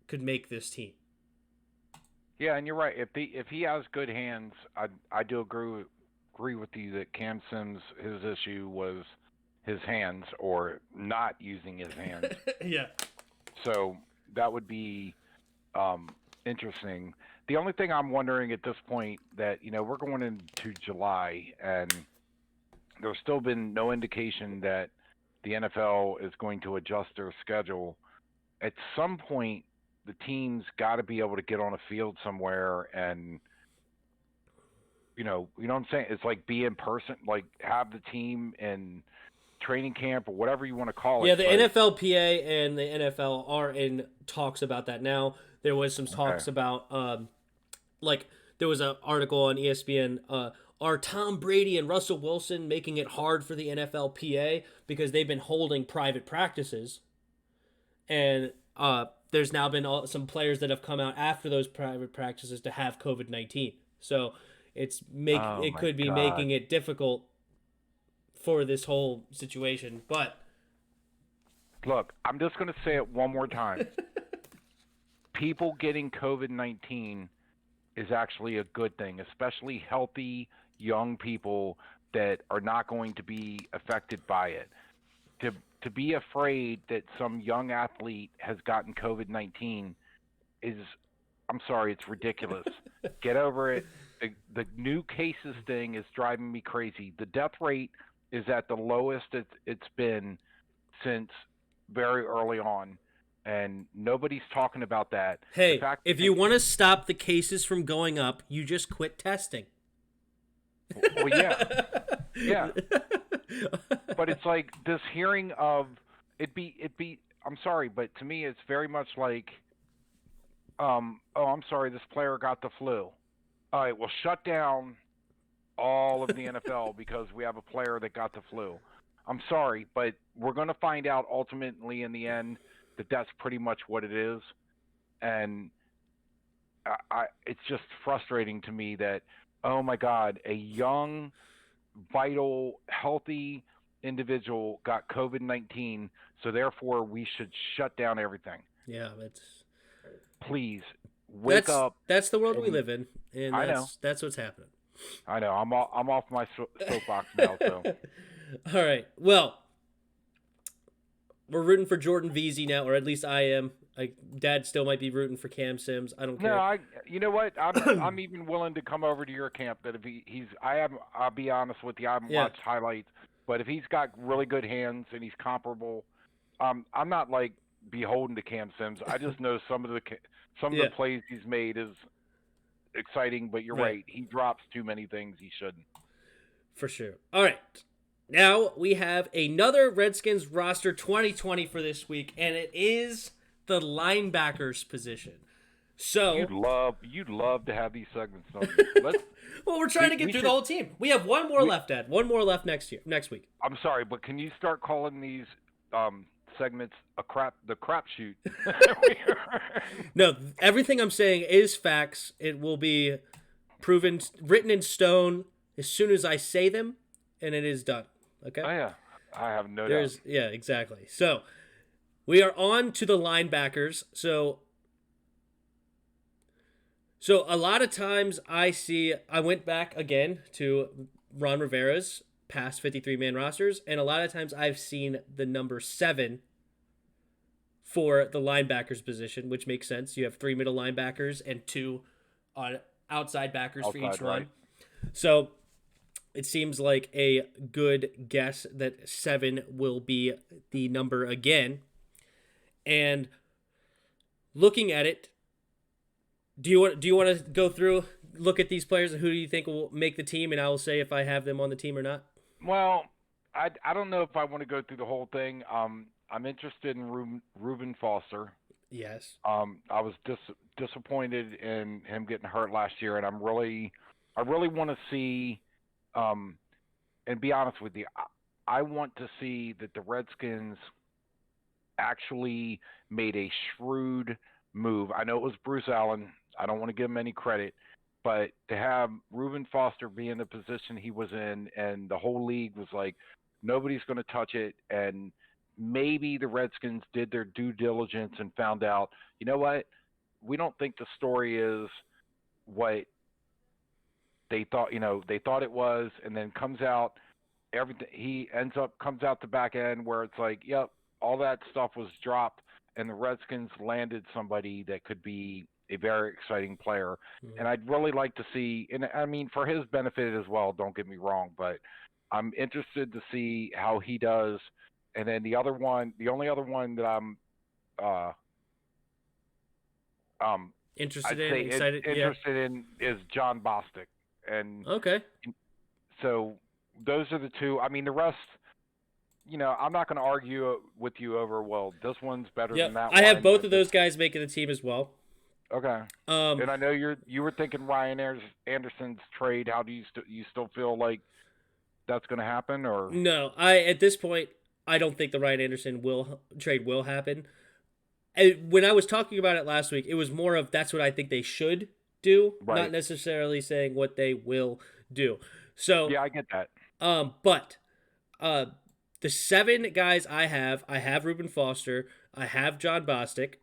Speaker 1: could make this team.
Speaker 2: Yeah, and you're right. If he has good hands, I do agree with you that Cam Sims, his issue was his hands, or not using his hands.
Speaker 1: Yeah.
Speaker 2: So that would be interesting. The only thing I'm wondering at this point, that we're going into July, and there's still been no indication that the NFL is going to adjust their schedule. At some point, the team's got to be able to get on a field somewhere and, you know what I'm saying? It's like be in person, like have the team in training camp or whatever you want to call it.
Speaker 1: Yeah, the NFLPA and the NFL are in talks about that now. There was some talks about, like, there was an article on ESPN, are Tom Brady and Russell Wilson making it hard for the NFLPA because they've been holding private practices? And there's now been some players that have come out after those private practices to have COVID-19. So it could be making it difficult for this whole situation. But
Speaker 2: look, I'm just going to say it one more time. People getting COVID-19 is actually a good thing, especially healthy young people that are not going to be affected by it. To be afraid that some young athlete has gotten COVID-19 is, I'm sorry, it's ridiculous. Get over it. The new cases thing is driving me crazy. The death rate is at the lowest it's been since very early on, and nobody's talking about that.
Speaker 1: Hey, if you want to stop the cases from going up, you just quit testing.
Speaker 2: Well, yeah. But it's like this hearing of it'd be. I'm sorry, but to me, it's very much like, oh, I'm sorry, this player got the flu. All right, well, shut down all of the NFL because we have a player that got the flu. I'm sorry, but we're going to find out ultimately in the end that that's pretty much what it is, and it's just frustrating to me that, oh my God, a young, vital, healthy individual got COVID-19, so therefore we should shut down everything.
Speaker 1: Yeah, it's
Speaker 2: please wake up.
Speaker 1: That's the world we live in, and
Speaker 2: I know
Speaker 1: that's what's happening.
Speaker 2: I know. I'm off my soapbox now. So,
Speaker 1: all right. Well, we're rooting for Jordan Veazey now, or at least I am. Dad still might be rooting for Cam Sims. I don't care.
Speaker 2: No, you know what? I'm even willing to come over to your camp. That if I'll be honest with you, I haven't watched highlights, but if he's got really good hands and he's comparable, I'm not like beholden to Cam Sims. I just know some of the plays he's made is exciting, but you're right. He drops too many things he shouldn't.
Speaker 1: For sure. All right. Now we have another Redskins roster 2020 for this week, and it is the linebackers position. So
Speaker 2: you'd love to have these segments, don't you?
Speaker 1: well, we're trying to get through the whole team. We have one more left, Ed. One more left next week.
Speaker 2: I'm sorry, but can you start calling these segments the crapshoot?
Speaker 1: No, everything I'm saying is facts. It will be proven, written in stone as soon as I say them, and it is done. Okay?
Speaker 2: Oh, yeah. I have no doubt.
Speaker 1: Yeah, exactly. So, we are on to the linebackers. So a lot of times I went back again to Ron Rivera's past 53-man rosters, and a lot of times I've seen the number 7 for the linebackers position, which makes sense. You have 3 middle linebackers and 2 outside backers for each one.
Speaker 2: Right.
Speaker 1: So it seems like a good guess that 7 will be the number again. And looking at it, do you want to go through, look at these players, and who do you think will make the team, and I will say if I have them on the team or not?
Speaker 2: Well, I don't know if I want to go through the whole thing. I'm interested in Reuben Foster.
Speaker 1: Yes.
Speaker 2: I was disappointed in him getting hurt last year, and I really want to see, and be honest with you, I want to see that the Redskins actually made a shrewd move. I know it was Bruce Allen. I don't want to give him any credit, but to have Reuben Foster be in the position he was in, and the whole league was like, nobody's going to touch it, and maybe the Redskins did their due diligence and found out, you know what, we don't think the story is what they thought, they thought it was, and then comes out, everything, comes out the back end where it's like, yep, all that stuff was dropped, and the Redskins landed somebody that could be a very exciting player. Mm-hmm. And I'd really like to see, and I mean, for his benefit as well, don't get me wrong, but I'm interested to see how he does. And then the only other one that I'm
Speaker 1: interested
Speaker 2: in is John Bostic. And
Speaker 1: okay.
Speaker 2: So those are the two. I mean, the rest, I'm not going to argue with you over, well, this one's better than that one.
Speaker 1: I have both of those guys making the team as well.
Speaker 2: Okay. And I know you were thinking Ryan Anderson's trade. How do you still feel like that's going to happen, or
Speaker 1: no? At this point, I don't think the Ryan Anderson trade will happen. And when I was talking about it last week, it was more of that's what I think they should do, right, not necessarily saying what they will do. So
Speaker 2: yeah, I get that.
Speaker 1: But the 7 guys I have Reuben Foster, I have John Bostic,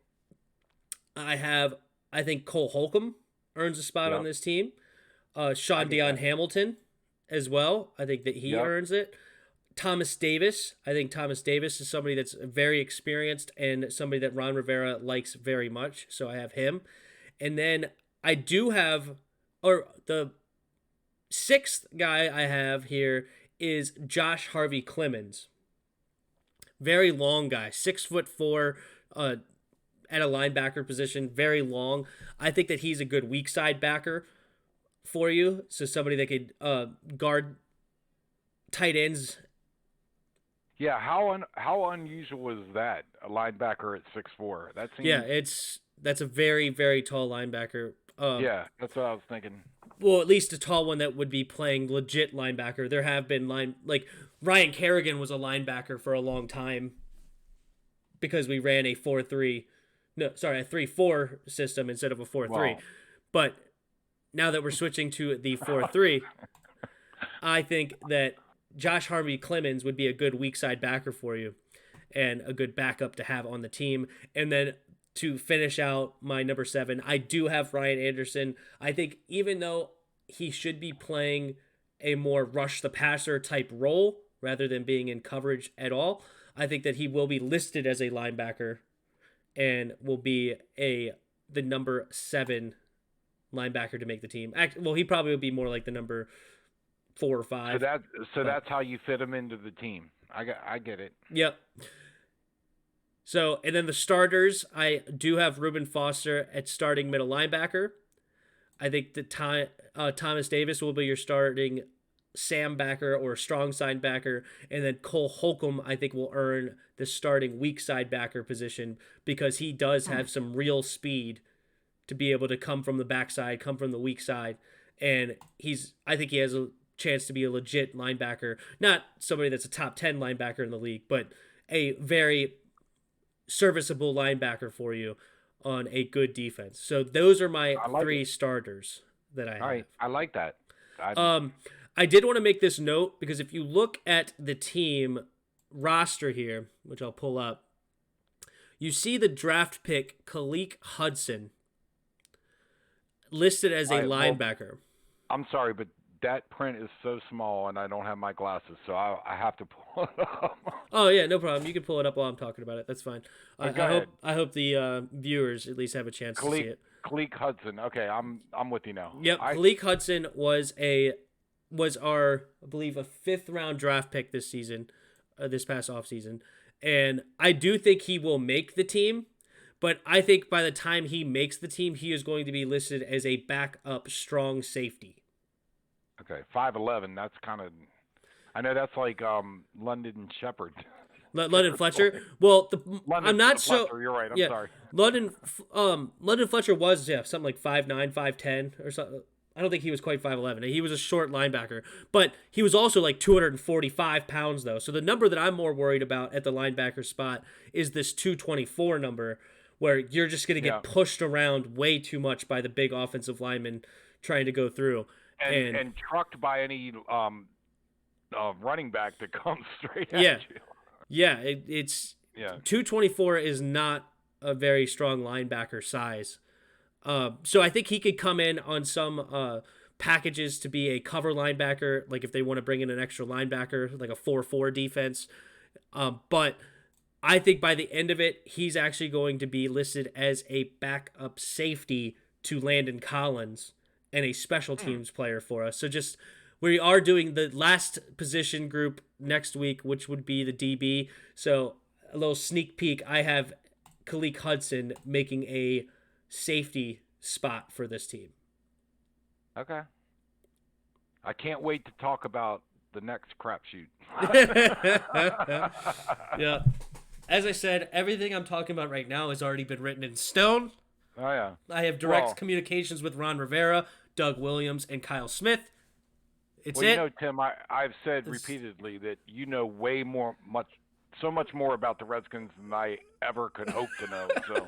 Speaker 1: I think Cole Holcomb earns a spot on this team. Sean Dion Hamilton as well. I think that he earns it. Thomas Davis. I think Thomas Davis is somebody that's very experienced and somebody that Ron Rivera likes very much. So I have him. And then I do have, or the 6th guy I have here is Josh Harvey Clemens. Very long guy, 6'4", at a linebacker position, very long. I think that he's a good weak side backer for you. So somebody that could guard tight ends.
Speaker 2: Yeah, how unusual is that? A linebacker at 6'4". That seems...
Speaker 1: that's a very, very tall linebacker.
Speaker 2: Yeah, that's what I was thinking.
Speaker 1: Well, at least a tall one that would be playing legit linebacker. There have been Ryan Kerrigan was a linebacker for a long time because we ran a 3-4 system instead of a 4-3. Wow. But now that we're switching to the 4-3, I think that Josh Harvey Clemens would be a good weak side backer for you and a good backup to have on the team. And then to finish out my number 7, I do have Ryan Anderson. I think even though he should be playing a more rush the passer type role rather than being in coverage at all, I think that he will be listed as a linebacker and will be the number 7 linebacker to make the team. Well, he probably would be more like the number 4 or 5.
Speaker 2: So that's how you fit him into the team. I get it.
Speaker 1: Yep. So, and then the starters, I do have Reuben Foster at starting middle linebacker. I think that Thomas Davis will be your starting Sam backer or a strong side backer, and then Cole Holcomb I think will earn the starting weak side backer position because he does have some real speed to be able to come from the backside, come from the weak side, and I think he has a chance to be a legit linebacker, not somebody that's a top 10 linebacker in the league, but a very serviceable linebacker for you on a good defense. So those are my three starters that I have.
Speaker 2: All right, I like that.
Speaker 1: I did want to make this note because if you look at the team roster here, which I'll pull up, you see the draft pick Khaleke Hudson listed as a linebacker.
Speaker 2: Well, I'm sorry, but that print is so small, and I don't have my glasses, so I have to pull it up.
Speaker 1: Oh yeah, no problem. You can pull it up while I'm talking about it. That's fine.
Speaker 2: Go
Speaker 1: I hope the viewers at least have a chance to see it.
Speaker 2: Khaleke Hudson. Okay, I'm with you now.
Speaker 1: Yep, Khaleke Hudson was our, I believe, a 5th round draft pick this season, this past offseason. And I do think he will make the team, but I think by the time he makes the team, he is going to be listed as a backup strong safety.
Speaker 2: Okay, 5'11". That's kind of, I know that's like London Shepherd.
Speaker 1: London Fletcher. Well, I'm not
Speaker 2: Fletcher,
Speaker 1: so.
Speaker 2: You're right. I'm sorry.
Speaker 1: London Fletcher was something like 5'9", 5'10", or something. I don't think he was quite 5'11". He was a short linebacker, but he was also like 245 pounds though. So the number that I'm more worried about at the linebacker spot is this 224 number, where you're just going to get pushed around way too much by the big offensive lineman trying to go through.
Speaker 2: And trucked by any running back that comes straight at you.
Speaker 1: Yeah, it's 224 is not a very strong linebacker size. So I think he could come in on some packages to be a cover linebacker, like if they want to bring in an extra linebacker, like a 4-4 defense. But I think by the end of it, he's actually going to be listed as a backup safety to Landon Collins and a special teams player for us. So we are doing the last position group next week, which would be the DB. So a little sneak peek, I have Khaleke Hudson making a safety spot for this team.
Speaker 2: Okay. I can't wait to talk about the next crapshoot.
Speaker 1: Yeah. As I said, everything I'm talking about right now has already been written in stone.
Speaker 2: Oh, yeah.
Speaker 1: I have direct communications with Ron Rivera, Doug Williams, and Kyle Smith.
Speaker 2: You know, Tim, I've said repeatedly that you know so much more about the Redskins than I ever could hope to know. So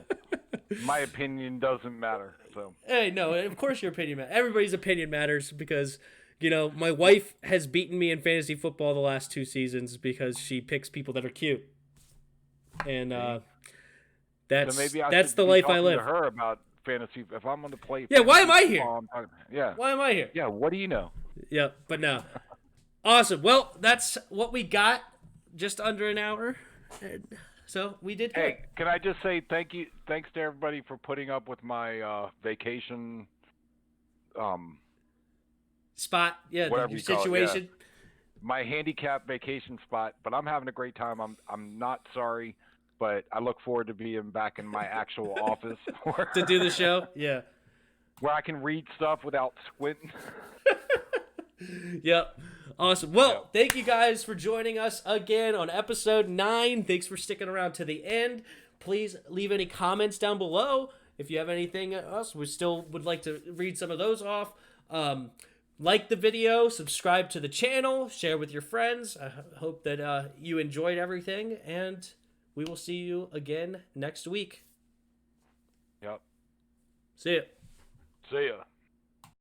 Speaker 2: my opinion doesn't matter. So
Speaker 1: hey, no, of course your opinion matters. Everybody's opinion matters because, you know, my wife has beaten me in fantasy football the last 2 seasons because she picks people that are cute. And that's the life I live.
Speaker 2: To her about fantasy. If I'm going to play,
Speaker 1: why am I here?
Speaker 2: Why
Speaker 1: am I here?
Speaker 2: Yeah, what do you know?
Speaker 1: Yeah, but no. Awesome. Well, that's what we got. Just under an hour. So we did good.
Speaker 2: Hey, can I just say thank you? Thanks to everybody for putting up with my vacation
Speaker 1: spot. Yeah,
Speaker 2: whatever
Speaker 1: your situation.
Speaker 2: Yeah. My handicap vacation spot, but I'm having a great time. I'm not sorry, but I look forward to being back in my actual office
Speaker 1: to do the show. Yeah,
Speaker 2: where I can read stuff without squinting.
Speaker 1: Yep. Awesome. Well, thank you guys for joining us again on episode 9. Thanks for sticking around to the end. Please leave any comments down below. If you have anything else, we still would like to read some of those off. Like the video, subscribe to the channel, share with your friends. I hope that you enjoyed everything, and we will see you again next week.
Speaker 2: Yep.
Speaker 1: See ya.
Speaker 2: See ya.